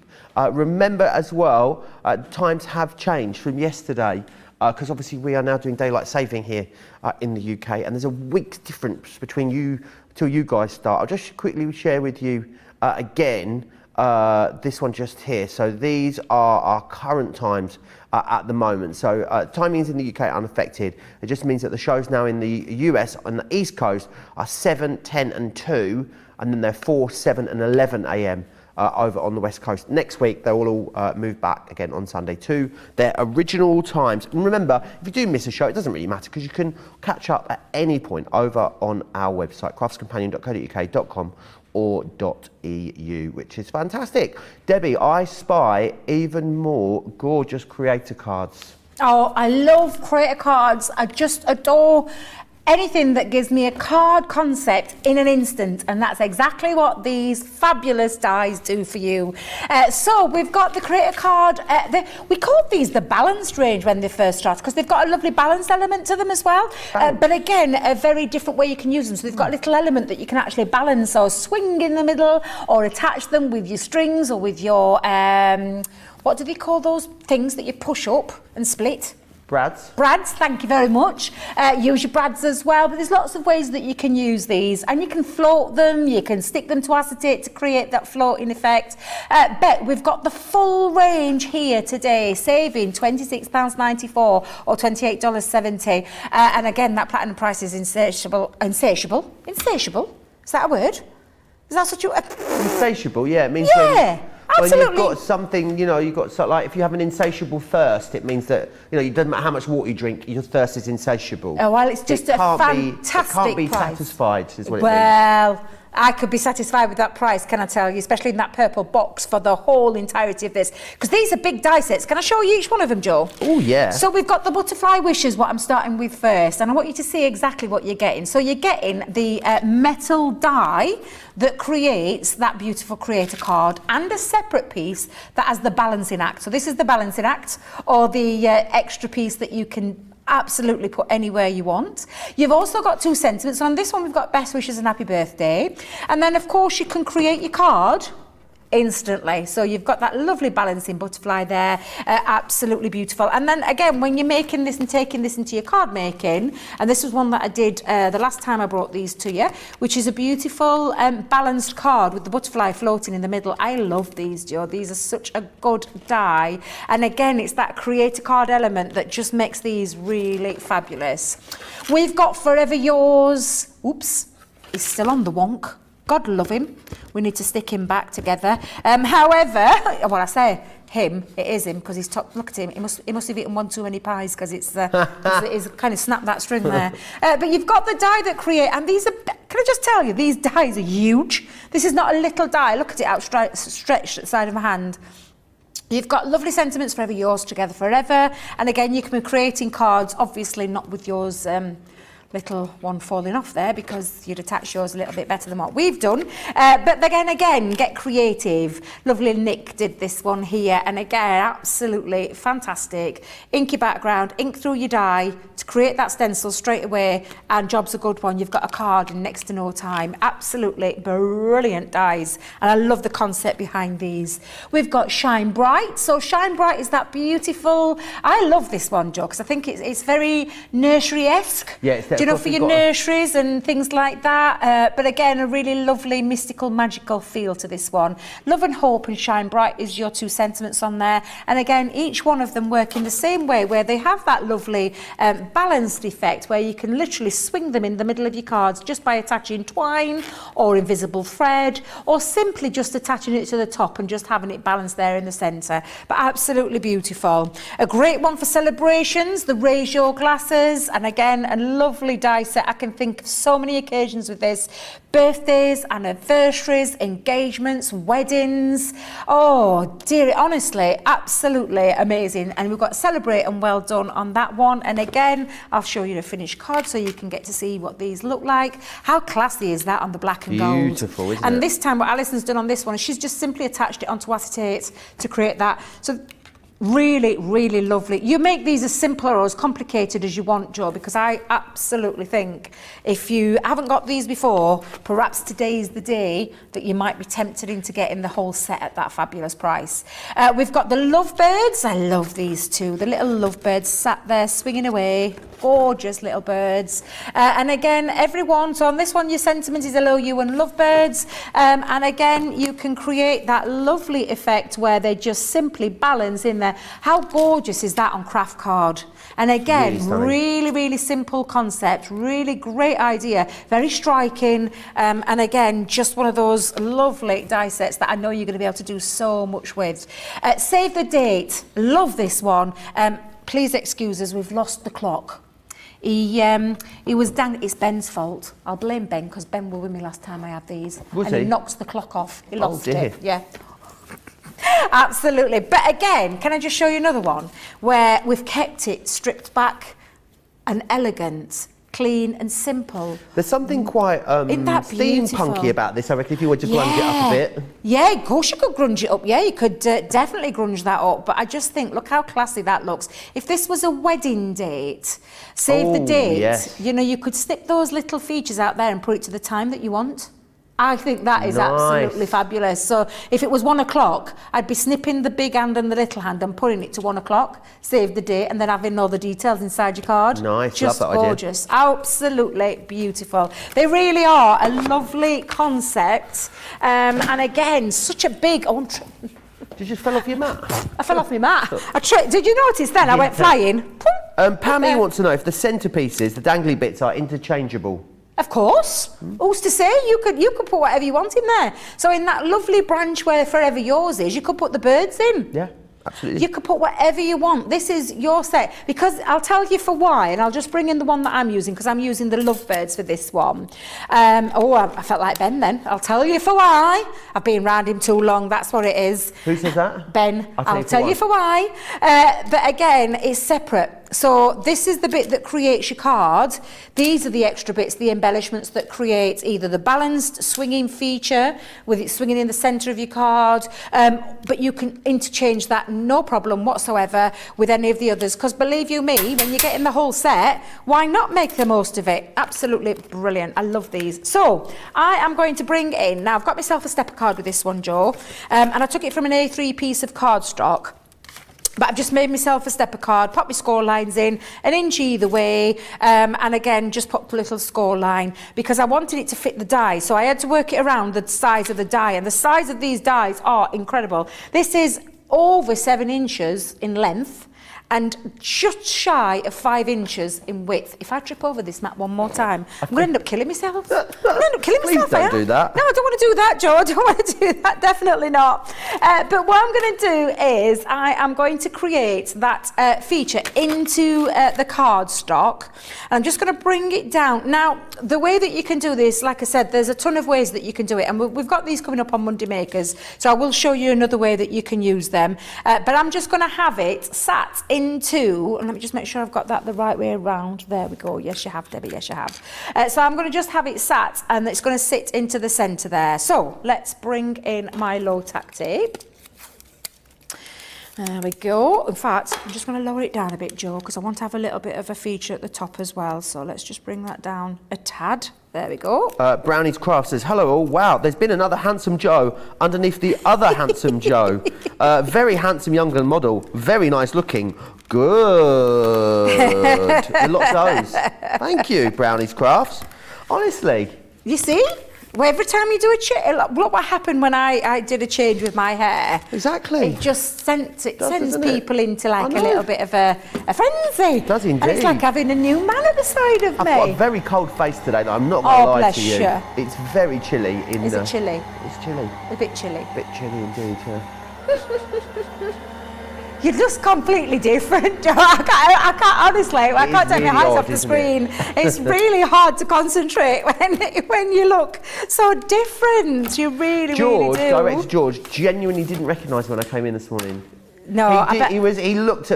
Remember as well, times have changed from yesterday because obviously we are now doing daylight saving here in the UK, and there's a week's difference between you till you guys start. I'll just quickly share with you again. This one just here. So these are our current times at the moment. So timings in the UK unaffected. It just means that the shows now in the US on the East Coast are 7, 10 and 2, and then they're 4, 7 and 11 a.m. Over on the West Coast. Next week they will all move back again on Sunday to their original times. And remember, if you do miss a show, it doesn't really matter because you can catch up at any point over on our website, craftscompanion.co.uk.com or .eu, which is fantastic. Debbie, I spy even more gorgeous creator cards. Oh, I love creator cards. I just adore anything that gives me a card concept in an instant, and that's exactly what these fabulous dies do for you. So we've got the creator card. We called these the balanced range when they first started because they've got a lovely balanced element to them as well. But again, a very different way you can use them. So they've got a little element that you can actually balance or swing in the middle or attach them with your strings or with your, what do they call those things that you push up and split? Brads. Brads, thank you very much. Use your brads as well, but there's lots of ways that you can use these, and you can float them, you can stick them to acetate to create that floating effect. But we've got the full range here today, saving £26.94 or $28.70. And again, that platinum price is insatiable. Insatiable? Insatiable? Is that a word? Is that such a... Insatiable, yeah, it means yeah. Absolutely. When you've got something, you know, you've got like if you have an insatiable thirst, it means that it doesn't matter how much water you drink, your thirst is insatiable. Oh well, it's just a fantastic It can't be price. satisfied, is what it means. Well, I could be satisfied with that price, can I tell you, especially in that purple box for the whole entirety of this. Because these are big die sets. Can I show you each one of them, Joe? Oh, yeah. So we've got the butterfly wishes, what I'm starting with first, and I want you to see exactly what you're getting. So you're getting the metal die that creates that beautiful creator card, and a separate piece that has the balancing act. So this is the balancing act, or the extra piece that you can absolutely put anywhere you want. You've also got 2 sentiments. On this one, we've got best wishes and happy birthday. And then, of course, you can create your card instantly. So you've got that lovely balancing butterfly there, absolutely beautiful. And then again, when you're making this and taking this into your card making, and this was one that I did the last time I brought these to you, which is a beautiful balanced card with the butterfly floating in the middle. I love these, Joe. These are such a good die. And again, it's that creator card element that just makes these really fabulous. We've got Forever Yours. Oops, he's still on the wonk. God love him. We need to stick him back together. However, well, I say him, it is him, because he's top. Look at him. He must have eaten one too many pies, because it's kind of snapped that string there. But you've got the die that create, and these are. Can I just tell you, these dies are huge. This is not a little die. Look at it outstretched at the side of my hand. You've got lovely sentiments, Forever Yours, Together Forever. And again, you can be creating cards, obviously not with yours little one falling off there, because you'd attach yours a little bit better than what we've done. But again, get creative. Lovely Nick did this one here, and again, absolutely fantastic. Inky background, ink through your die to create that stencil straight away, and job's a good one. You've got a card in next to no time. Absolutely brilliant dies, and I love the concept behind these. We've got Shine Bright. So Shine Bright is that beautiful, I love this one, Joe, because I think it's very nursery-esque. Yeah, it's do you know, for your nurseries and things like that. But again, a really lovely, mystical, magical feel to this one. Love and Hope and Shine Bright is your 2 sentiments on there. And again, each one of them work in the same way, where they have that lovely balanced effect, where you can literally swing them in the middle of your cards just by attaching twine or invisible thread, or simply just attaching it to the top and just having it balanced there in the centre. But absolutely beautiful. A great one for celebrations, the Raise Your Glasses, and again, a lovely die set. I can think of so many occasions with this. Birthdays, anniversaries, engagements, weddings. Oh dear, honestly, absolutely amazing. And we've got Celebrate and Well Done on that one. And again, I'll show you the finished card so you can get to see what these look like. How classy is that on the black and gold? Beautiful, isn't it? And this time what Alison's done on this one is she's just simply attached it onto acetate to create that. So really, really lovely. You make these as simple or as complicated as you want, Joe, because I absolutely think if you haven't got these before, perhaps today is the day that you might be tempted into getting the whole set at that fabulous price. We've got the lovebirds. I love these too. The little lovebirds sat there swinging away. Gorgeous little birds. And again, everyone, so on this one, your sentiment is hello, you and lovebirds. And again, you can create that lovely effect where they just simply balance in there. How gorgeous is that on craft card? And again, really, really simple concept, really great idea, very striking. And again, just one of those lovely die sets that I know you're going to be able to do so much with. Save the date. Love this one. Please excuse us, we've lost the clock. He was it's Ben's fault. I'll blame Ben, because Ben was with me last time I had these. He knocked the clock off. He lost it. Yeah. Absolutely. But again, can I just show you another one where we've kept it stripped back and elegant, clean and simple. There's something quite steampunky about this, I reckon, if you were to grunge it up a bit. Yeah, of course you could grunge it up. Yeah, you could definitely grunge that up. But I just think, look how classy that looks. If this was a wedding date, save the date, you know, you could snip those little features out there and put it to the time that you want. I think that is absolutely fabulous. So if it was 1 o'clock, I'd be snipping the big hand and the little hand and putting it to 1 o'clock, save the date, and then having all the details inside your card. Nice, just love that gorgeous. Idea. Absolutely beautiful. They really are a lovely concept. And again, such a big... You just fell off your mat? I fell off my mat. Did you notice then? Yeah. I went flying. Pammy wants to know if the centerpieces, the dangly bits, are interchangeable. Of course. Who's to say? You could put whatever you want in there. So in that lovely branch where Forever Yours is, you could put the birds in. Yeah. Absolutely. You could put whatever you want. This is your set. Because I'll tell you for why, and I'll just bring in the one that I'm using, because I'm using the Lovebirds for this one. I felt like Ben then. I'll tell you for why. I've been around him too long, that's what it is. Who says that? Ben. I'll tell you for why. But again, it's separate. So this is the bit that creates your card. These are the extra bits, the embellishments that create either the balanced swinging feature with it swinging in the centre of your card, but you can interchange that no problem whatsoever with any of the others, because believe you me, when you're getting the whole set, why not make the most of it? Absolutely brilliant. I love these. So I am going to bring in, now I've got myself a stepper card with this one, Joe, and I took it from an A3 piece of cardstock. But I've just made myself a stepper card, pop my score lines in, an inch either way, and again, just put a little score line, because I wanted it to fit the die. So I had to work it around the size of the die, and the size of these dies are incredible. This is over 7 inches in length, and just shy of 5 inches in width. If I trip over this mat one more time, I'm going to end up killing myself. I'm going to end up killing myself. Please don't do that. No, I don't want to do that, Joe. I don't want to do that. Definitely not. But what I'm going to do is I am going to create that feature into the cardstock. I'm just going to bring it down. Now, the way that you can do this, like I said, there's a ton of ways that you can do it. And we've got these coming up on Monday Makers. So I will show you another way that you can use them. But I'm just going to have it sat into, and let me just make sure I've got that the right way around. There we go. Yes, you have, Debbie. Yes, you have. So I'm going to just have it sat, and it's going to sit into the centre there. So let's bring in my low tack tape. There we go. In fact, I'm just going to lower it down a bit, Joe, because I want to have a little bit of a feature at the top as well. So let's just bring that down a tad. There we go. Brownie's Craft says, hello all. Wow, there's been another handsome Joe underneath the other handsome Joe. Very handsome young model. Very nice looking. Good. Lots of those. Thank you, Brownie's Crafts. Honestly. You see? Well, every time you do a change, look what happened when I did a change with my hair. Exactly. It just sends people into like a little bit of a frenzy. It does indeed. And it's like having a new man at the side of me. I've got a very cold face today, I'm not going to lie to you. Bless you. It's very chilly. Is it chilly? It's chilly. A bit chilly. A bit chilly indeed, yeah. You're just completely different. I can't honestly, I can't take my eyes off the screen. It's really hard to concentrate when you look so different. You really, really do. Director George genuinely didn't recognise me when I came in this morning. No, he looked,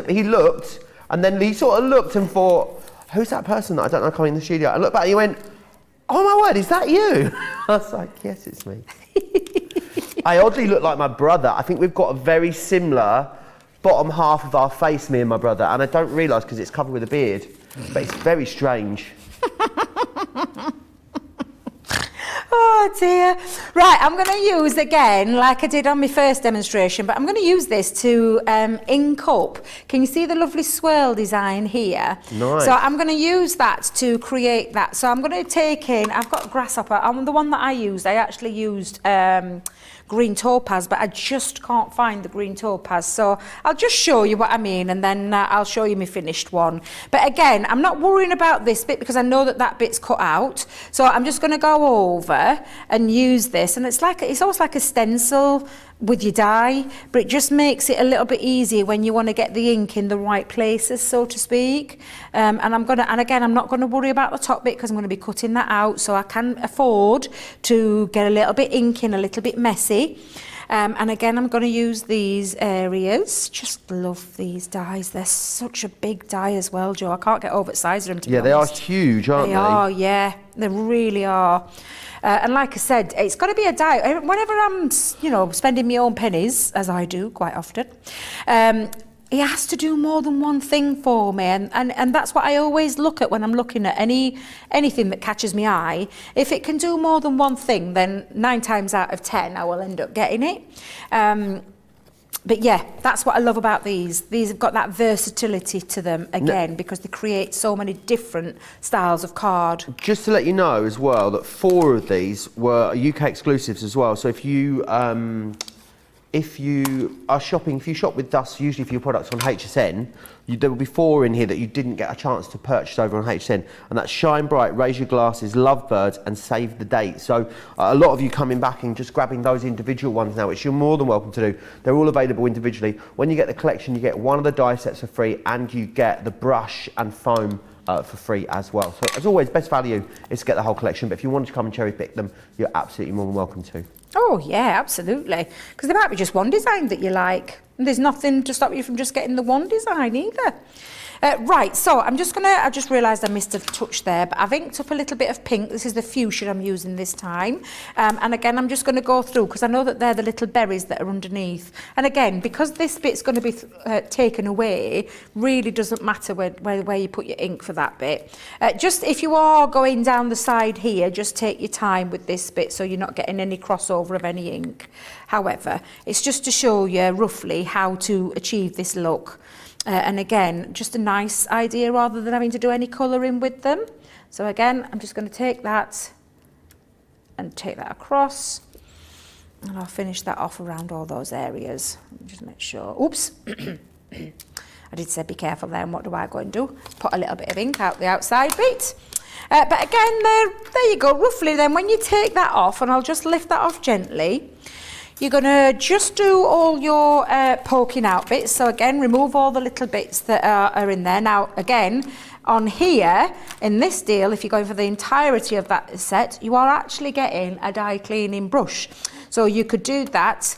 and then he sort of looked and thought, who's that person that I don't know coming in the studio? I looked back and he went, oh my word, is that you? I was like, yes, it's me. I oddly look like my brother. I think we've got a very similar bottom half of our face, me and my brother, and I don't realise because it's covered with a beard, but it's very strange. Oh dear. Right, I'm going to use again, like I did on my first demonstration, but I'm going to use this to ink up. Can you see the lovely swirl design here? Nice. So I'm going to use that to create that. So I'm going to take in, I've got grasshopper, the one that I actually used green topaz, but I just can't find the green topaz. So I'll just show you what I mean, and then I'll show you my finished one. But again, I'm not worrying about this bit because I know that bit's cut out. So I'm just going to go over and use this, and it's almost like a stencil with your die, but it just makes it a little bit easier when you want to get the ink in the right places, so to speak. And again, I'm not going to worry about the top bit because I'm going to be cutting that out, so I can afford to get a little bit ink in, a little bit messy. And again, I'm going to use these areas. Just love these dies. They're such a big die as well, Joe. I can't get over the size of them, to be honest. Yeah, they are huge, aren't they? They are, yeah. They really are. And like I said, it's got to be a die. Whenever I'm, spending my own pennies, as I do quite often, he has to do more than one thing for me, and that's what I always look at when I'm looking at anything that catches my eye. If it can do more than one thing, then 9 times out of 10 I will end up getting it. But yeah, that's what I love about these. These have got that versatility to them again, because they create so many different styles of card. Just to let you know as well that 4 of these were UK exclusives as well. So if you if you shop with us, usually for your products on HSN, there will be 4 in here that you didn't get a chance to purchase over on HSN, and that's Shine Bright, Raise Your Glasses, Lovebirds, and Save the Date. So a lot of you coming back and just grabbing those individual ones now, which you're more than welcome to do. They're all available individually. When you get the collection, you get one of the die sets for free, and you get the brush and foam for free as well. So as always, best value is to get the whole collection, but if you want to come and cherry pick them, you're absolutely more than welcome to. Oh yeah, absolutely. Because there might be just one design that you like. And there's nothing to stop you from just getting the one design either. Right, so I just realised I missed a touch there, but I've inked up a little bit of pink. This is the fuchsia I'm using this time. And again, I'm just going to go through, because I know that they're the little berries that are underneath. And again, because this bit's going to be taken away, really doesn't matter where you put your ink for that bit. Just if you are going down the side here, just take your time with this bit so you're not getting any crossover of any ink. However, it's just to show you roughly how to achieve this look. And again, just a nice idea rather than having to do any colouring with them. So again, I'm just going to take that and take that across, and I'll finish that off around all those areas. Just make sure. Oops. I did say be careful there, and what do I go and do? Put a little bit of ink out the outside bit. But again, there you go, roughly then, when you take that off, and I'll just lift that off gently, you're going to just do all your poking out bits. So again, remove all the little bits that are in there. Now, again, on here, in this deal, if you're going for the entirety of that set, you are actually getting a dye cleaning brush. So you could do that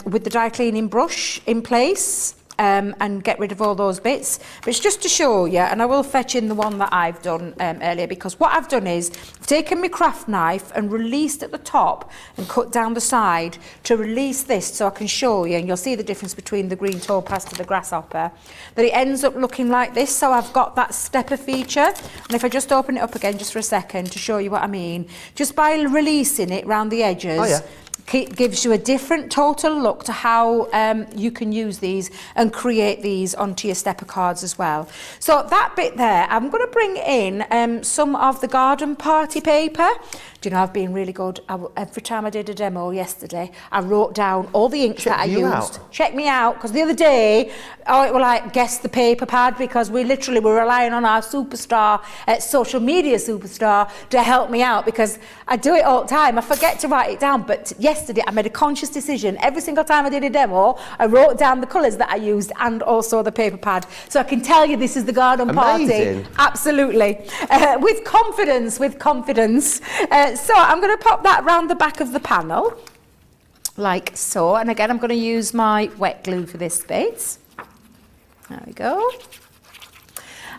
with the dye cleaning brush in place. And get rid of all those bits. But it's just to show you, and I will fetch in the one that I've done earlier, because what I've done is I've taken my craft knife and released at the top and cut down the side to release this, so I can show you, and you'll see the difference between the green topaz to the grasshopper, that it ends up looking like this. So I've got that stepper feature, and if I just open it up again just for a second to show you what I mean, just by releasing it round the edges, oh, yeah, gives you a different total look to how you can use these and create these onto your stepper cards as well. So that bit there, I'm going to bring in some of the garden party paper. Do you know, I've been really good. Every time I did a demo yesterday, I wrote down all the inks that I used. Check me out, because the other day, it was like, guess the paper pad, because we literally were relying on our superstar, social media superstar, to help me out, because I do it all the time. I forget to write it down, but yesterday I made a conscious decision. Every single time I did a demo, I wrote down the colours that I used and also the paper pad. So I can tell you this is the garden party. Absolutely. With confidence, so I'm going to pop that round the back of the panel, like so. And again, I'm going to use my wet glue for this bit. There we go.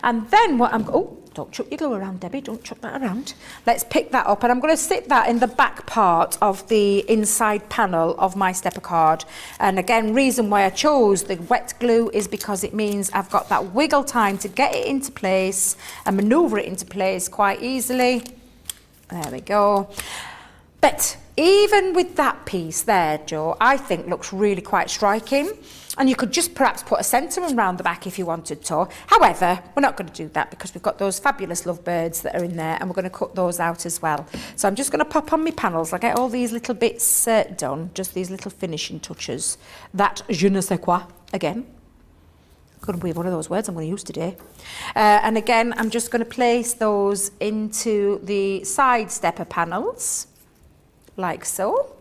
And then what don't chuck your glue around, Debbie, don't chuck that around. Let's pick that up, and I'm going to sit that in the back part of the inside panel of my stepper card. And again, reason why I chose the wet glue is because it means I've got that wiggle time to get it into place and manoeuvre it into place quite easily. There we go. But even with that piece there, Joe, I think looks really quite striking. And you could just perhaps put a sentiment around the back if you wanted to. However, we're not going to do that because we've got those fabulous lovebirds that are in there, and we're going to cut those out as well. So I'm just going to pop on my panels. I get all these little bits done, just these little finishing touches. That je ne sais quoi, again. Going to be one of those words I'm going to use today. And again, I'm just going to place those into the side stepper panels, like so.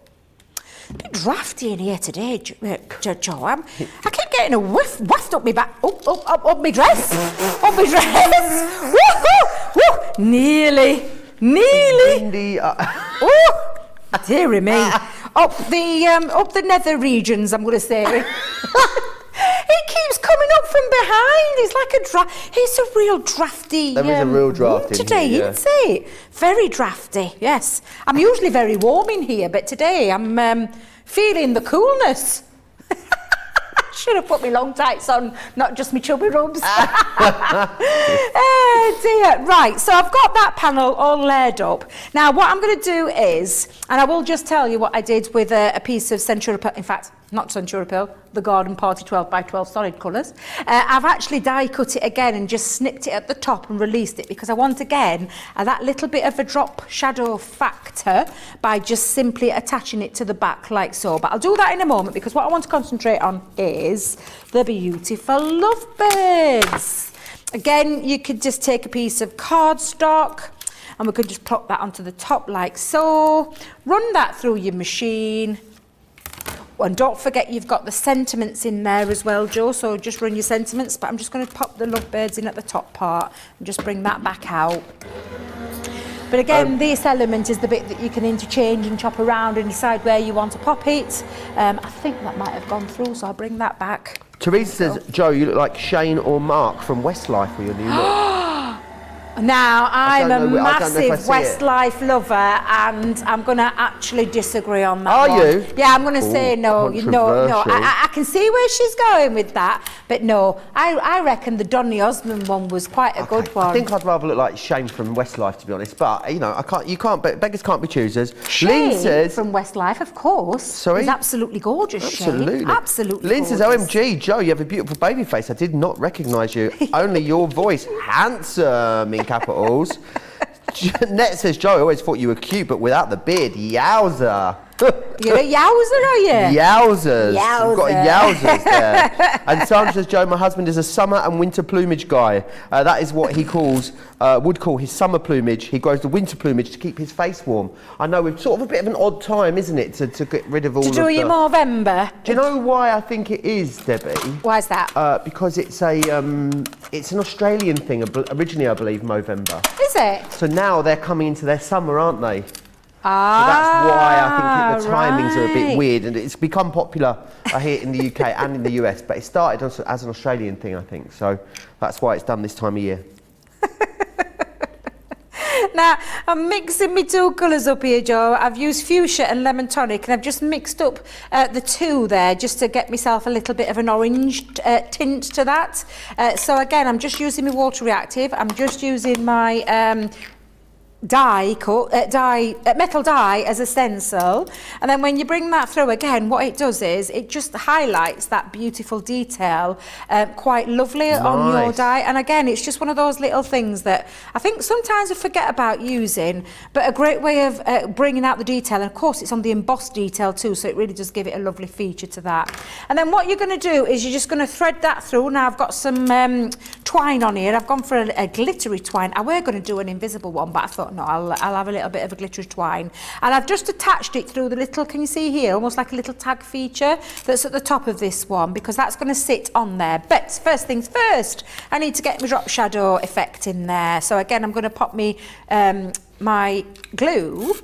A bit drafty in here today, Joe. I keep getting a waft up my back, up my dress, up my dress. Woo-hoo! Woo! Nearly. Oh, dearie me. Up the nether regions, I'm going to say. It keeps coming up from behind. It's like it's a real drafty. There is a real draft in today, here, isn't it? Very drafty. Yes, I'm usually very warm in here, but today I'm feeling the coolness. Should have put my long tights on, not just my chubby rubs. Oh dear. Right, so I've got that panel all layered up. Now what I'm going to do is, and I will just tell you what I did with a piece of Centura, in fact, not Centura Pearl, the Garden Party 12 by 12 solid colours. I've actually die cut it again and just snipped it at the top and released it because I want again that little bit of a drop shadow factor by just simply attaching it to the back like so. But I'll do that in a moment because what I want to concentrate on is the beautiful lovebirds. Again, you could just take a piece of cardstock and we could just plop that onto the top like so. Run that through your machine. And don't forget you've got the sentiments in there as well, Joe, so just run your sentiments, but I'm just going to pop the lovebirds in at the top part and just bring that back out. But again, this element is the bit that you can interchange and chop around and decide where you want to pop it. I think that might have gone through, so I'll bring that back. Teresa says, Joe, you look like Shane or Mark from Westlife with your new look. Now, I'm a massive if Westlife lover and I'm going to actually disagree on that Are one. you? Yeah, I'm going to say no. No. controversial. I can see where she's going with that, but no. I reckon the Donny Osmond one was quite a good one. I think I'd rather look like Shane from Westlife, to be honest. But, you know, beggars can't be choosers. Shane Lynn says... from Westlife, of course. Sorry? He's absolutely gorgeous, Absolutely. Shane. Absolutely Lynn gorgeous. says, OMG, Joe, you have a beautiful baby face. I did not recognise you. Only your voice. Handsome, in capitals. Net says, Joe, I always thought you were cute, but without the beard, yowza. You're a yowzer, are you? Yowzers. Yowzer. We've got a yowzers there. And Sandra says, Joe, my husband is a summer and winter plumage guy. That is what he would call his summer plumage. He grows the winter plumage to keep his face warm. I know, it's sort of a bit of an odd time, isn't it, to get rid of all of the... To do your Movember. Do you know why I think it is, Debbie? Why is that? Because it's an Australian thing, originally, I believe, Movember. Is it? So now they're coming into their summer, aren't they? Ah, So that's why I think the timings are a bit right. weird, and it's become popular here in the UK and in the US, but it started as an Australian thing, I think, so that's why it's done this time of year. Now, I'm mixing my two colours up here, Joe. I've used fuchsia and lemon tonic, and I've just mixed up the two there just to get myself a little bit of an orange tint to that. So again, I'm just using my water reactive. I'm just using my metal dye as a stencil, and then when you bring that through again, what it does is it just highlights that beautiful detail quite lovely on your dye. And again, it's just one of those little things that I think sometimes I forget about using, but a great way of bringing out the detail. And of course, it's on the embossed detail too, so it really does give it a lovely feature to that. And then what you're going to do is you're just going to thread that through. Now I've got some twine on here. I've gone for a glittery twine. I were going to do an invisible one, but I thought no, I'll have a little bit of a glittery twine, and I've just attached it through the little, can you see here, almost like a little tag feature that's at the top of this one, because that's going to sit on there. But first things first, I need to get my drop shadow effect in there. So again, I'm going to pop me my glue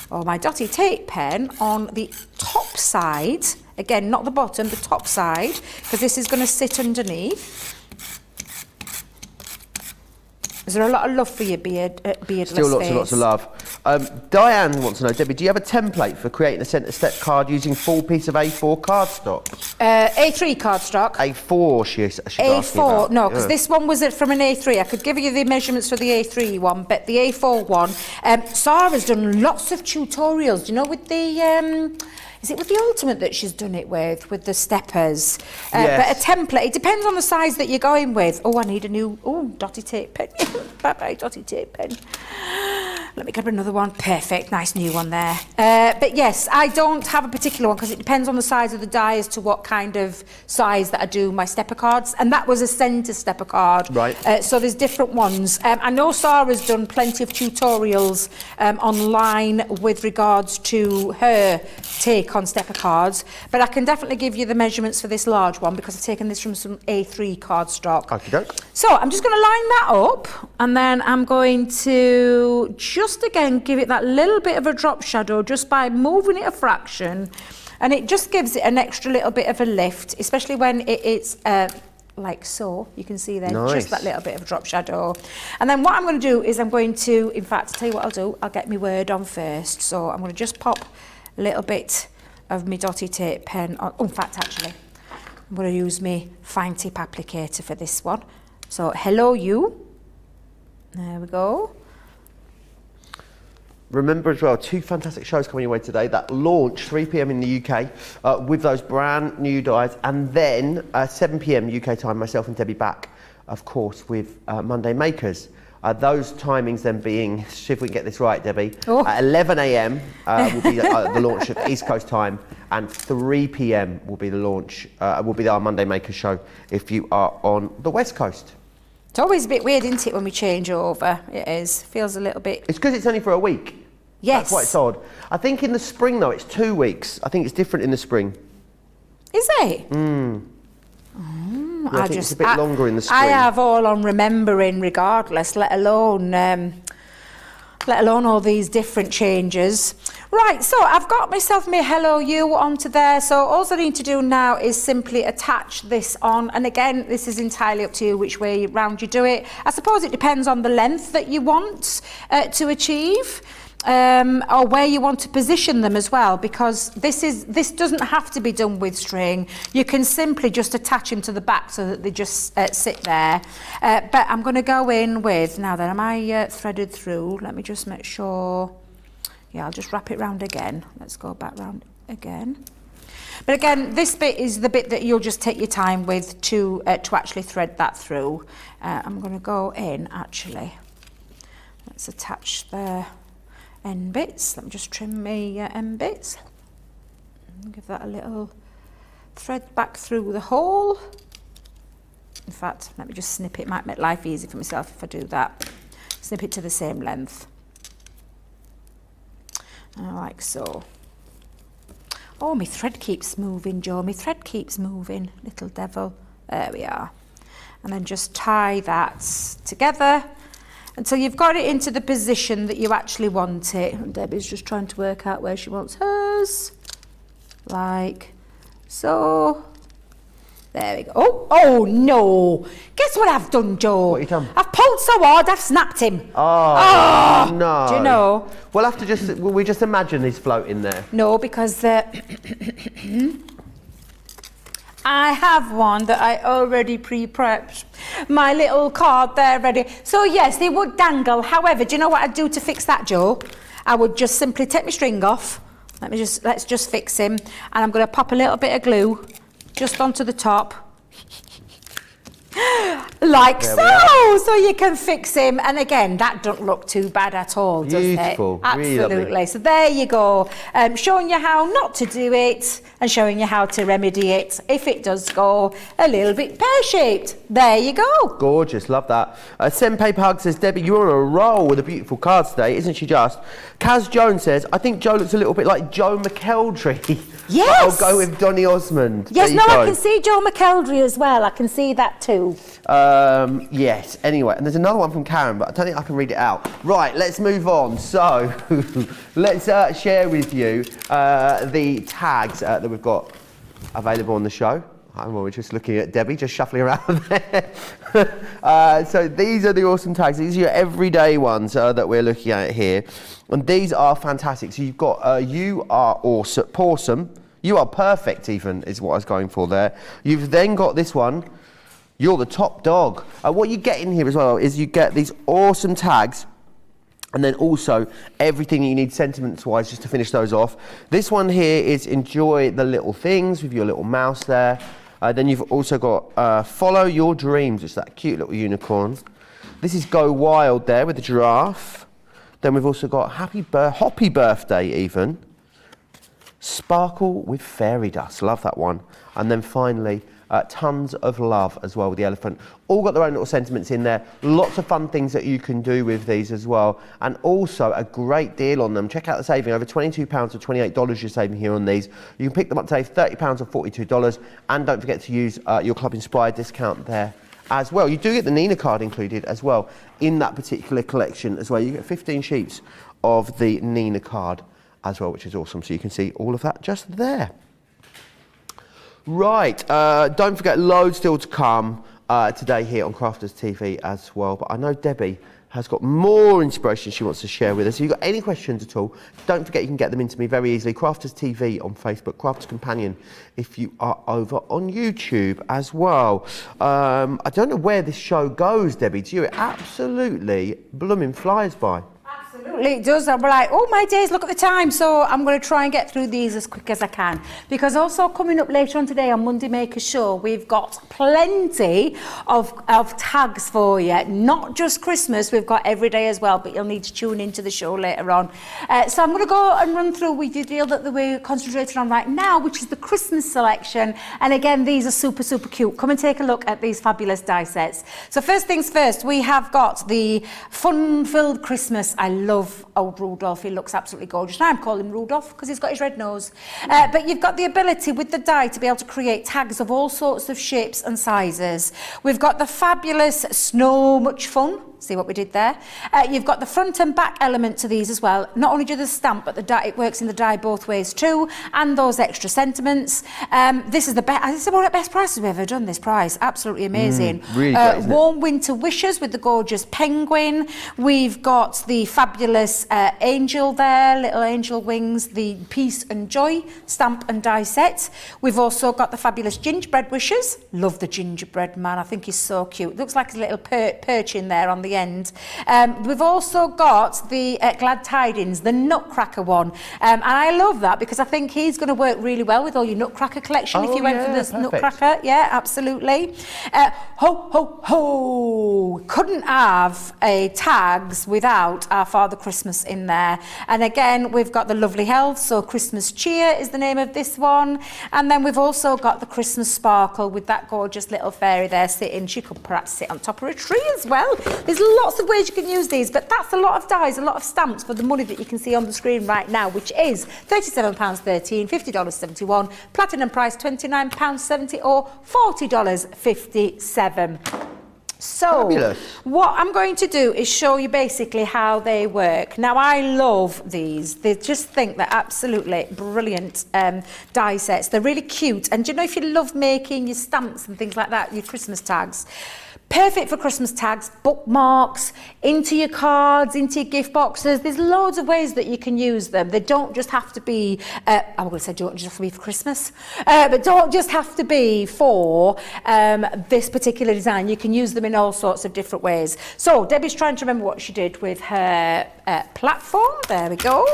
or my dotty tape pen on the top side, again not the bottom, the top side, because this is going to sit underneath. Is there a lot of love for your beardless Still lots face? and lots of love. Diane wants to know, Debbie, do you have a template for creating a centre step card using full piece of A4 cardstock? A3 cardstock. A4, she's asking A4, about. no, because this one was from an A3. I could give you the measurements for the A3 one, but the A4 one, Sarah's done lots of tutorials, you know, with the... is it with the Ultimate that she's done it with the steppers? Yes. But a template, it depends on the size that you're going with. Oh, I need a new, dotty tape pen. Bye-bye, dotty tape pen. Let me grab another one. Perfect, nice new one there. But yes, I don't have a particular one because it depends on the size of the die as to what kind of size that I do my stepper cards. And that was a centre stepper card. Right. So there's different ones. I know Sarah's done plenty of tutorials online with regards to her take on stepper cards, but I can definitely give you the measurements for this large one because I've taken this from some A3 cardstock. Okey-doke. So I'm just going to line that up, and then I'm going to just again give it that little bit of a drop shadow just by moving it a fraction, and it just gives it an extra little bit of a lift, especially when it's like so. You can see there, nice. Just that little bit of drop shadow. And then what I'm going to do is I'm going to, in fact, tell you what I'll do, I'll get my word on first. So I'm going to just pop a little bit of my dotty tape pen on. Oh, in fact, actually, I'm going to use my fine tip applicator for this one. So, hello you. There we go. Remember as well, 2 fantastic shows coming your way today that launch 3 p.m. in the UK with those brand new dyes, and then 7 p.m. UK time, myself and Debbie back, of course, with Monday Makers. Those timings then being, see if we can get this right, Debbie, at 11 a.m. Will be the launch of East Coast time, and 3 p.m. will be the launch, will be our Monday Makers show if you are on the West Coast. It's always a bit weird, isn't it, when we change over? It is. Feels a little bit... It's because it's only for a week. Yes. That's why it's odd. I think in the spring, though, it's 2 weeks. I think it's different in the spring. Is it? Yeah, I think it's a bit longer in the spring. I have all on remembering regardless, let alone all these different changes. Right, so I've got myself my Hello You onto there. So all I need to do now is simply attach this on. And again, this is entirely up to you which way round you do it. I suppose it depends on the length that you want to achieve. Or where you want to position them as well, because this doesn't have to be done with string. You can simply just attach them to the back so that they just sit there. But I'm going to go in with, now then, am I threaded through? Let me just make sure. Yeah, I'll just wrap it round again. Let's go back round again. But again, this bit is the bit that you'll just take your time with to actually thread that through. I'm going to go in, actually. Let's attach the end bits. Let me just trim my end bits. Give that a little thread back through the hole. In fact, let me just snip it. It might make life easy for myself if I do that. Snip it to the same length. Like so. Oh, my thread keeps moving, Joe. My thread keeps moving, little devil. There we are. And then just tie that together until you've got it into the position that you actually want it. And Debbie's just trying to work out where she wants hers. Like so. There we go. Oh no. Guess what I've done, Joe? What have you done? I've pulled so hard, I've snapped him. Oh, no. Do you know? We'll have to just, will we just imagine he's floating there? No, because I have one that I already pre-prepped. My little card there ready. So yes, they would dangle. However, do you know what I'd do to fix that, Joe? I would just simply take my string off. Let's just fix him. And I'm going to pop a little bit of glue just onto the top. Like so you can fix him. And again, that don't look too bad at all, does it? Beautiful. Absolutely. Really lovely. So there you go. Showing you how not to do it and showing you how to remedy it if it does go a little bit pear-shaped. There you go. Gorgeous, love that. Senpai Pug says, Debbie, you're on a roll with a beautiful card today, isn't she just? Kaz Jones says, I think Joe looks a little bit like Joe McElderry. Yes. I'll go with Donny Osmond. Yes, no, I can see Joe McElderry as well. I can see that too. Yes, anyway, and there's another one from Karen, but I don't think I can read it out. Right, let's move on. So, let's share with you the tags that we've got available on the show. We're just looking at Debbie, just shuffling around there. So these are the awesome tags. These are your everyday ones that we're looking at here. And these are fantastic. So you've got, you are awesome. You are perfect even, is what I was going for there. You've then got this one. You're the top dog. What you get in here as well is you get these awesome tags, and then also everything you need sentiments-wise just to finish those off. This one here is enjoy the little things with your little mouse there. Then you've also got follow your dreams. It's that cute little unicorn. This is go wild there with the giraffe. Then we've also got hoppy birthday even. Sparkle with fairy dust. Love that one. And then finally, tons of love as well with the elephant. All got their own little sentiments in there. Lots of fun things that you can do with these as well. And also a great deal on them. Check out the saving. Over £22 or $28 you're saving here on these. You can pick them up today for £30 or $42. And don't forget to use your Club Inspired discount there as well. You do get the Nina card included as well in that particular collection as well. You get 15 sheets of the Nina card as well, which is awesome. So you can see all of that just there. Right, don't forget, loads still to come today here on Crafters TV as well. But I know Debbie has got more inspiration she wants to share with us. If you've got any questions at all, don't forget you can get them into me very easily. Crafters TV on Facebook, Crafters Companion if you are over on YouTube as well. I don't know where this show goes, Debbie, do you? It absolutely blooming flies by. Absolutely. absolutely, it does. I'm like, oh my days, look at the time. So I'm going to try and get through these as quick as I can. Because also coming up later on today on Monday Maker Show, we've got plenty of tags for you. Not just Christmas, we've got every day as well, but you'll need to tune into the show later on. So I'm going to go and run through with the deal that we're concentrating on right now, which is the Christmas selection. And again, these are super, super cute. Come and take a look at these fabulous die sets. So first things first, we have got the fun-filled Christmas. I love old Rudolph. He looks absolutely gorgeous. I'm calling him Rudolph because he's got his red nose. But you've got the ability with the die to be able to create tags of all sorts of shapes and sizes. We've got the fabulous Snow Much Fun. See what we did there? You've got the front and back element to these as well. Not only do the stamp, but the die, it works in the die both ways too, and those extra sentiments. This is the best. This is one of the best prices we've ever done. This price, absolutely amazing. Really great, isn't it? Warm winter wishes with the gorgeous penguin. We've got the fabulous angel there, little angel wings. The peace and joy stamp and die set. We've also got the fabulous gingerbread wishes. Love the gingerbread man. I think he's so cute. Looks like a little perch in there on the end. We've also got the Glad Tidings, the Nutcracker one, and I love that because I think he's going to work really well with all your Nutcracker collection if you went for this perfect. Nutcracker. Yeah, absolutely. Ho, ho, ho! Couldn't have tags without our Father Christmas in there. And again, we've got the lovely health, so Christmas cheer is the name of this one. And then we've also got the Christmas sparkle with that gorgeous little fairy there sitting. She could perhaps sit on top of a tree as well. There's lots of ways you can use these, but that's a lot of dies, a lot of stamps for the money that you can see on the screen right now, which is £37.13, $50.71, platinum price £29.70 or $40.57. So Fabulous. what I'm going to do is show you basically how they work. Now, I love these. They just think they're absolutely brilliant die sets. They're really cute. And do you know, if you love making your stamps and things like that, your Christmas tags, perfect for Christmas tags, bookmarks, into your cards, into your gift boxes. There's loads of ways that you can use them. They don't just have to be, I'm going to say don't just have to be for Christmas, but don't just have to be for this particular design. You can use them in all sorts of different ways. So Debbie's trying to remember what she did with her platform. There we go.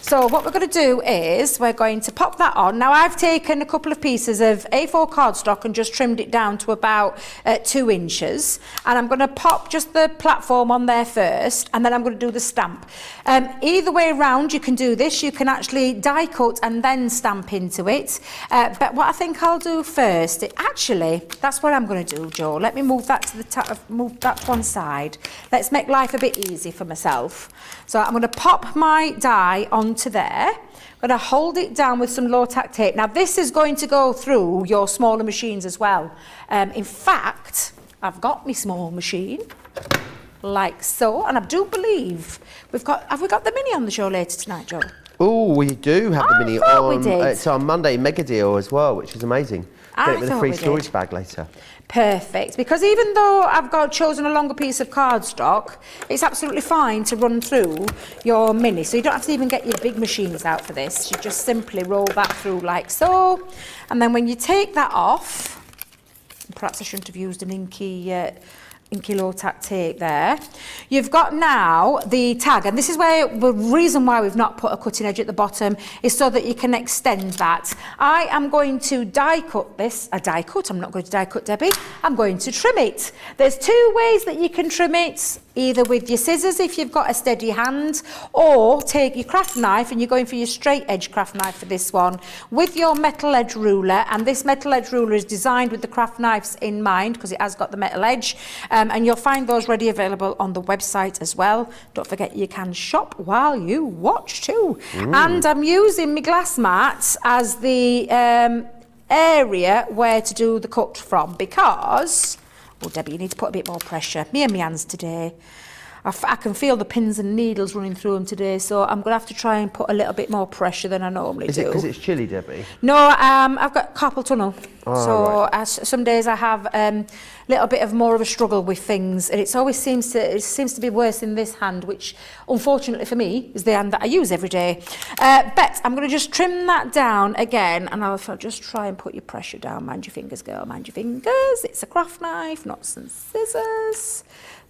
So what we're going to do is we're going to pop that on. Now, I've taken a couple of pieces of A4 cardstock and just trimmed it down to about 2 inches. And I'm going to pop just the platform on there first, and then I'm going to do the stamp. Either way around, you can do this. You can actually die cut and then stamp into it. But what I think I'll do first, that's what I'm going to do, Joe. Let me move that to the move that one side. Let's make life a bit easy for myself. So I'm going to pop my die onto there. I'm going to hold it down with some low-tack tape. Now, this is going to go through your smaller machines as well. In fact, I've got my small machine, like so, and I do believe have we got the mini on the show later tonight, Joe? Oh, we do have the mini thought we on. did. It's our Monday mega deal as well, which is amazing. Get it with a free storage bag later. Perfect, because even though I've chosen a longer piece of cardstock, it's absolutely fine to run through your mini. So you don't have to even get your big machines out for this. You just simply roll that through like so. And then when you take that off, perhaps I shouldn't have used an inky low-tack tape there. You've got now the tag, and this is where the reason why we've not put a cutting edge at the bottom is so that you can extend that. I am going to die cut this. I'm not going to die cut, Debbie. I'm going to trim it. There's 2 ways that you can trim it. Either with your scissors if you've got a steady hand, or take your craft knife, and you're going for your straight edge craft knife for this one, with your metal edge ruler. And this metal edge ruler is designed with the craft knives in mind because it has got the metal edge, and you'll find those ready available on the website as well. Don't forget you can shop while you watch too. And I'm using my glass mat as the area where to do the cut from, because Debbie, you need to put a bit more pressure. Me and my hands today. I can feel the pins and needles running through them today, so I'm going to have to try and put a little bit more pressure than I normally do. Is it because it's chilly, Debbie? No, I've got carpal tunnel. Oh, right. Some days I have a little bit of more of a struggle with things, and it seems to be worse in this hand, which unfortunately for me is the hand that I use every day. But I'm going to just trim that down again, and I'll just try and put your pressure down. Mind your fingers, girl, mind your fingers. It's a craft knife, not some scissors.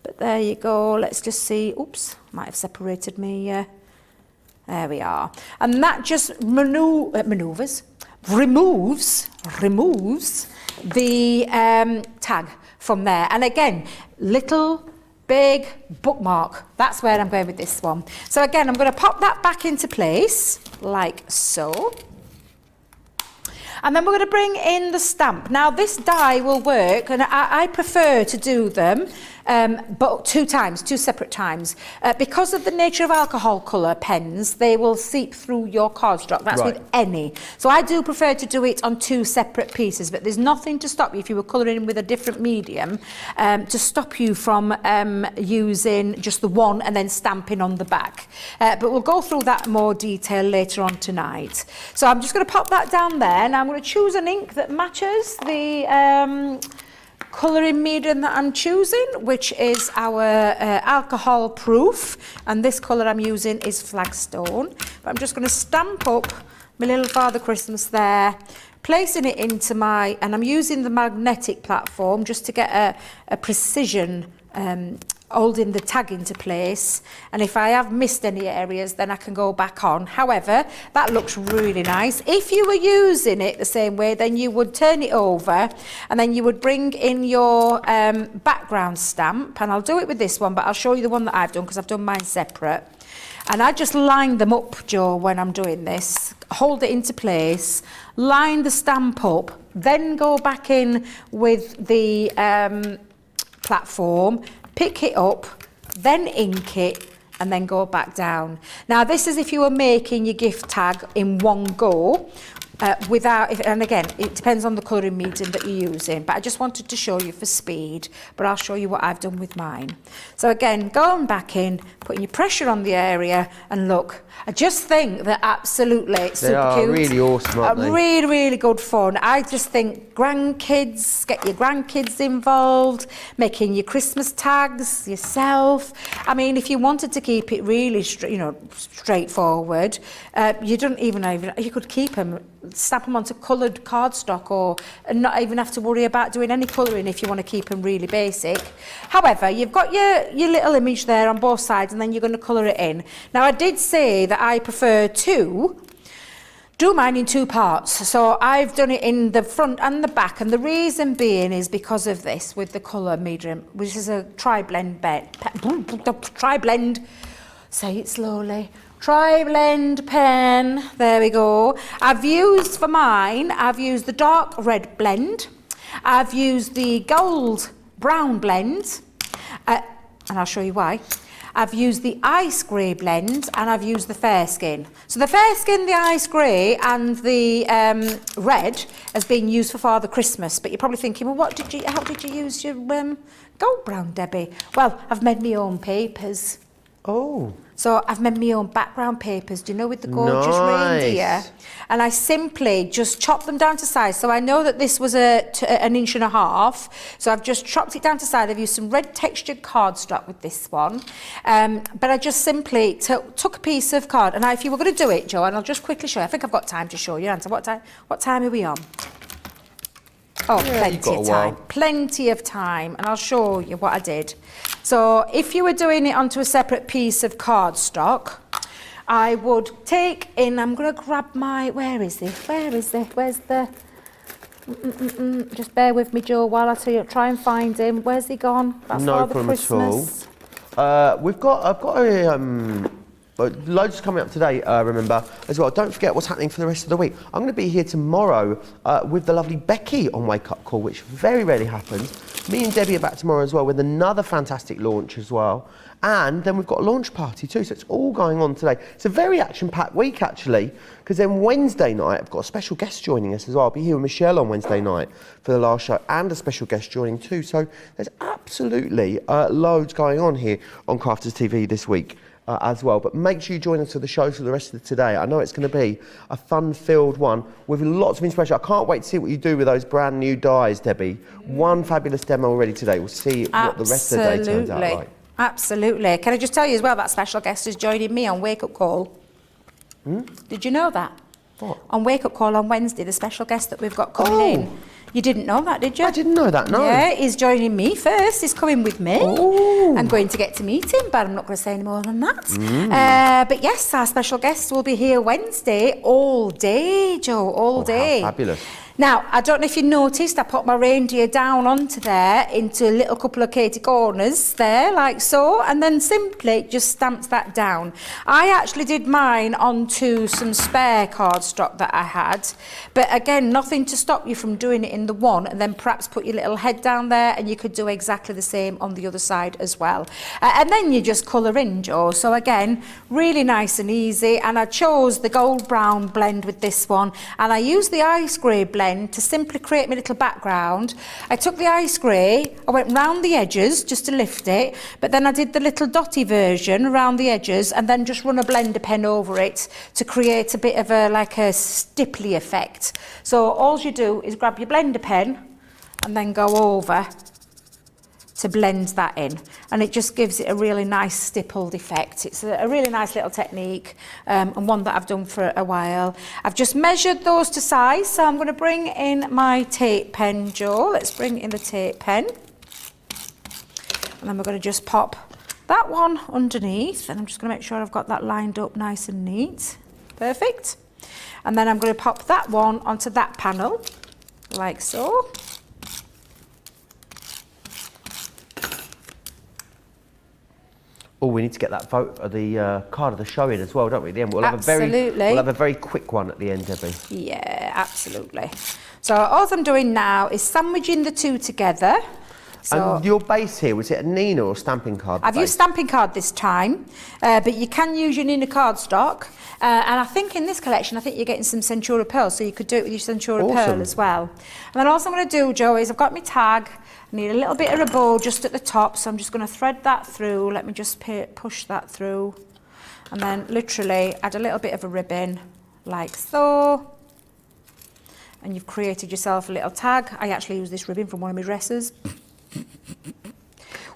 But there you go. Let's just see. Oops, might have separated me. There we are. And that just removes the tag from there. And again, little, big bookmark. That's where I'm going with this one. So again, I'm going to pop that back into place like so. And then we're going to bring in the stamp. Now this die will work, and I prefer to do them but two separate times. Because of the nature of alcohol colour pens, they will seep through your cardstock. That's Right. with any. So I do prefer to do it on two separate pieces, but there's nothing to stop you if you were colouring with a different medium to stop you from using just the one and then stamping on the back. But we'll go through that in more detail later on tonight. So I'm just going to pop that down there. Now I'm going to choose an ink that matches the colouring medium that I'm choosing, which is our alcohol proof, and this colour I'm using is Flagstone. But I'm just going to stamp up my little Father Christmas there, placing it into my, and I'm using the magnetic platform just to get a precision holding the tag into place, and if I have missed any areas then I can go back on. However, that looks really nice. If you were using it the same way, then you would turn it over and then you would bring in your background stamp, and I'll do it with this one, but I'll show you the one that I've done because I've done mine separate. And I just line them up, Joe, when I'm doing this. Hold it into place, line the stamp up, then go back in with the platform, pick it up, then ink it, and then go back down. Now this is if you were making your gift tag in one go, and again, it depends on the colouring medium that you're using, but I just wanted to show you for speed, but I'll show you what I've done with mine. So again, going back in, putting your pressure on the area, and look, I just think they're absolutely super They are cute. really awesome, aren't they? Really, really good fun. I just think grandkids, get your grandkids involved, making your Christmas tags yourself. I mean, if you wanted to keep it really, straightforward, you don't even, you could keep them, stamp them onto coloured cardstock, or not even have to worry about doing any colouring if you want to keep them really basic. However, you've got your little image there on both sides, and then you're going to colour it in. Now, I did say that I prefer to do mine in two parts, so I've done it in the front and the back, and the reason being is because of this with the colour medium, which is a tri-blend say it slowly, tri-blend pen. There we go. I've used the dark red blend, I've used the gold brown blend, and I'll show you why. I've used the ice grey blend, and I've used the fair skin. So the fair skin, the ice grey, and the red has been used for Father Christmas. But you're probably thinking, well, how did you use your gold brown, Debbie? Well, I've made my own papers. Oh. So I've made my own background papers, do you know, with the gorgeous Nice. reindeer. And I simply just chopped them down to size. So I know that this was an 1.5 inches. So I've just chopped it down to size. I've used some red textured cardstock with this one. But I just simply took a piece of card. And if you were going to do it, Joe, and I'll just quickly show you. I think I've got time to show you. Answer. What time are we on? Oh, Yeah, you've got plenty of a while. time. Plenty of time, and I'll show you what I did. So if you were doing it onto a separate piece of cardstock, I would take in, I'm going to grab my, where's the, just bear with me, Joe, while I try and find him. Where's he gone? That's No Father problem at all. Christmas. I've got loads coming up today, remember, as well. Don't forget what's happening for the rest of the week. I'm going to be here tomorrow with the lovely Becky on Wake Up Call, which very rarely happens. Me and Debbie are back tomorrow as well with another fantastic launch as well. And then we've got a launch party too, so it's all going on today. It's a very action-packed week, actually, because then Wednesday night, I've got a special guest joining us as well. I'll be here with Michelle on Wednesday night for the last show, and a special guest joining too. So there's absolutely loads going on here on Crafters TV this week. As well, but make sure you join us for the show for the rest of today. I know it's going to be a fun-filled one with lots of inspiration. I can't wait to see what you do with those brand new dies, Debbie. One fabulous demo already today. We'll see what the rest of the day turns out like. Absolutely. Can I just tell you as well, that special guest is joining me on Wake Up Call. Did you know that? What? On Wake Up Call on Wednesday, the special guest that we've got coming in You didn't know that, did you? I didn't know that, no. Yeah, he's joining me first. He's coming with me. Oh. I'm going to get to meet him, but I'm not going to say any more than that. But yes, our special guest will be here Wednesday all day, Joe, all day. How fabulous. Now, I don't know if you noticed, I put my reindeer down onto there into a little couple of Katie corners there, like so, and then simply just stamped that down. I actually did mine onto some spare cardstock that I had, but again, nothing to stop you from doing it in the one, and then perhaps put your little head down there, and you could do exactly the same on the other side as well. And then you just colour in, Joe. So again, really nice and easy, and I chose the gold brown blend with this one, and I used the ice grey blend to simply create my little background. I took the ice grey, I went round the edges just to lift it, but then I did the little dotty version around the edges and then just run a blender pen over it to create a bit of a like a stipply effect. So all you do is grab your blender pen and then go over to blend that in, and it just gives it a really nice stippled effect. It's a really nice little technique, and one that I've done for a while. I've just measured those to size, so I'm going to bring in my tape pen, Joe. Let's bring in the tape pen, and then we're going to just pop that one underneath, and I'm just going to make sure I've got that lined up nice and neat. Perfect. And then I'm going to pop that one onto that panel, like so. Oh, we need to get that vote of the card of the show in as well, don't we? At the end, we'll Absolutely. have a very quick one at the end, Debbie. Yeah, absolutely. So all I'm doing now is sandwiching the two together. So And your base here, was it a Nina or stamping card? I've used stamping card this time, but you can use your Nina cardstock. And I think in this collection, I think you're getting some Centura Pearl, so you could do it with your Centura Pearl as well. And then also I'm going to do, Joe, is I've got my tag. I need a little bit of a bow just at the top, so I'm just going to thread that through. Let me just push that through. And then literally add a little bit of a ribbon, like so. And you've created yourself a little tag. I actually use this ribbon from one of my dresses.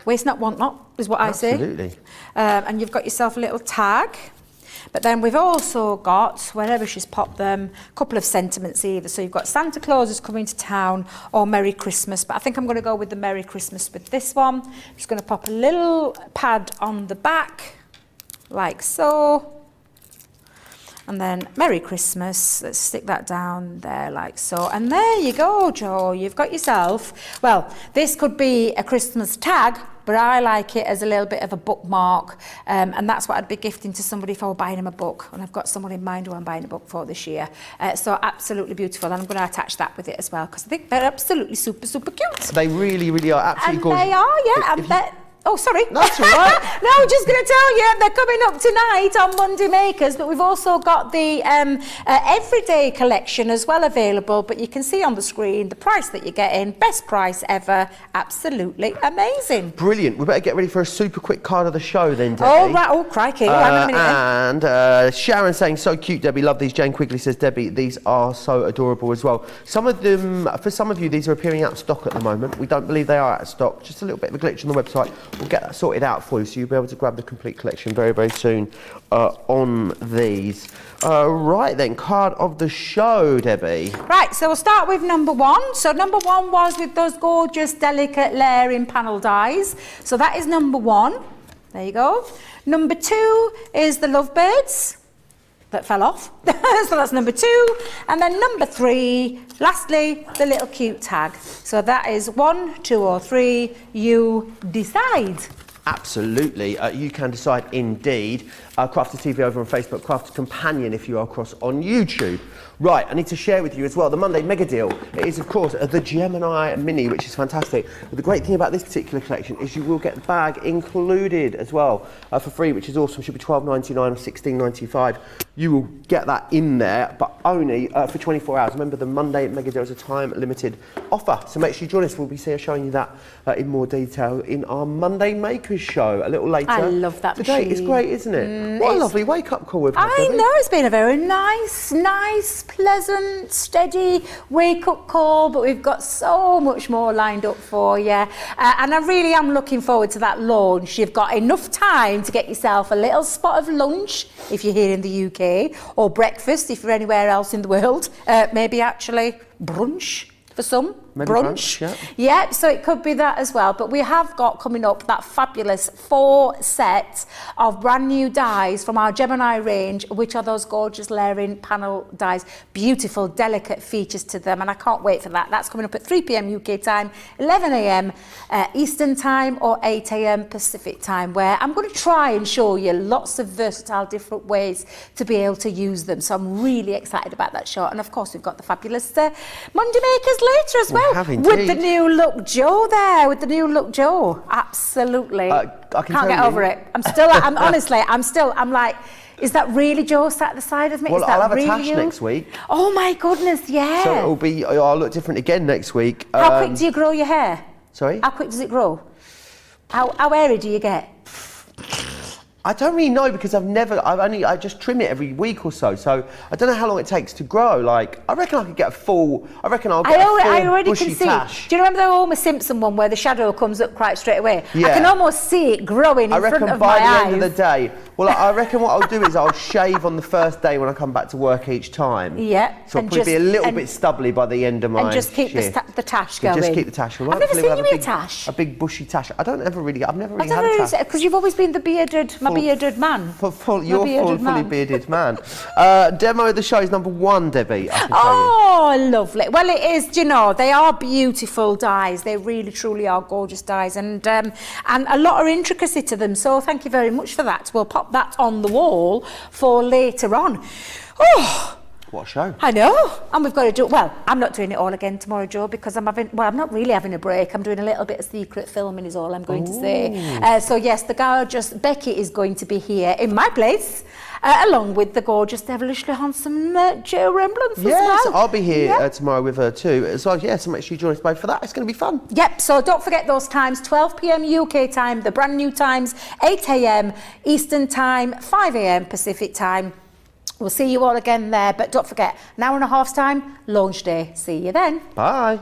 Waste not, want not, is what I say. Absolutely. And you've got yourself a little tag. But then we've also got, wherever she's popped them, a couple of sentiments either. So you've got Santa Claus is coming to town or Merry Christmas. But I think I'm going to go with the Merry Christmas with this one. Just going to pop a little pad on the back, like so. And then Merry Christmas, let's stick that down there like so. And there you go, Joe, you've got yourself, well, this could be a Christmas tag, but I like it as a little bit of a bookmark, and that's what I'd be gifting to somebody if I were buying them a book, and I've got someone in mind who I'm buying a book for this year. So absolutely beautiful, and I'm going to attach that with it as well, because I think they're absolutely super, super cute. They really, really are absolutely gorgeous. And they are, yeah, and they're... Oh, sorry. That's all right. No, I'm just going to tell you, they're coming up tonight on Monday Makers, but we've also got the Everyday collection as well available, but you can see on the screen the price that you're getting, best price ever, absolutely amazing. Brilliant. We better get ready for a super quick card of the show then, Debbie. Oh, right. Oh, crikey. Hang on a minute then. And Sharon saying, so cute, Debbie, love these. Jane Quigley says, Debbie, these are so adorable as well. Some of them, for some of you, these are appearing out of stock at the moment. We don't believe they are out of stock. Just a little bit of a glitch on the website. We'll get that sorted out for you, so you'll be able to grab the complete collection very, very soon on these. Right then, card of the show, Debbie. Right, so we'll start with number one. So number one was with those gorgeous, delicate layering panel dies. So that is number one. There you go. Number two is the lovebirds that fell off. So that's number two. And then number three, lastly, the little cute tag. So that is 1, 2 or 3, you decide. Absolutely, you can decide indeed. Crafters TV over on Facebook, Crafters Companion if you are across on YouTube. Right, I need to share with you as well the Monday mega deal. It is, of course, the Gemini Mini, which is fantastic. But the great thing about this particular collection is you will get the bag included as well for free, which is awesome. It should be $12.99 or $16.95. You will get that in there, but only for 24 hours. Remember, the Monday mega deal is a time-limited offer, so make sure you join us. We'll be showing you that in more detail in our Monday Makers show a little later. I love that today. machine. It's great, isn't it? What a lovely wake-up call we've had. I know, it's been a very nice, pleasant, steady wake-up call, but we've got so much more lined up for you. And I really am looking forward to that launch. You've got enough time to get yourself a little spot of lunch, if you're here in the UK, or breakfast, if you're anywhere else in the world. Maybe actually brunch for some. Maybe brunch. yeah. So it could be that as well. But we have got coming up that fabulous 4 sets of brand new dies from our Gemini range, which are those gorgeous layering panel dies. Beautiful, delicate features to them, and I can't wait for that. That's coming up at 3 p.m. UK time, 11 a.m. Eastern time, or 8 a.m. Pacific time, where I'm going to try and show you lots of versatile different ways to be able to use them. So I'm really excited about that show. And of course, we've got the fabulous Monday Makers later as well. With the new look Joe there, with the new look Joe. Absolutely. I can't get over it. I'm like, is that really Joe sat at the side of me? Well, is that I'll have really a tash you? next week. Oh my goodness, yeah. So I'll look different again next week. How quick do you grow your hair? Sorry? How quick does it grow? How hairy do you get? I don't really know, because I just trim it every week or so. So I don't know how long it takes to grow. Like, I reckon I'll get a full bushy tash. Do you remember the Homer Simpson one where the shadow comes up quite straight away? Yeah. I can almost see it growing in front of my eyes. I reckon by the end of the day, well, I reckon what I'll do is I'll shave on the first day when I come back to work each time. Yeah. So I'll probably be a little bit stubbly by the end of my And just keep the tash going. Just keep the tash going. I've never seen you with a tash. A big bushy tash. I've never really had a tash. Because you've always been the bearded man. You're fully bearded man. Demo of the show is number 1, Debbie. I can tell you. Oh, lovely. Well, it is. Do you know, they are beautiful dies. They really, truly are gorgeous dies, and a lot of intricacy to them. So thank you very much for that. We'll pop that on the wall for later on. Oh. What a show. I know, and we've got to do, well, I'm not doing it all again tomorrow, Joe, because I'm not really having a break. I'm doing a little bit of secret filming is all I'm going to say. So yes, the gorgeous Becky is going to be here in my place, along with the gorgeous, devilishly handsome Joe Remblance as well. I'll be here tomorrow with her too. So yeah, so make sure you join us both for that. It's going to be fun. Yep, so don't forget those times, 12 p.m. UK time, the brand new times, 8 a.m. Eastern time, 5 a.m. Pacific time. We'll see you all again there, but don't forget, an hour and a half's time, launch day. See you then. Bye.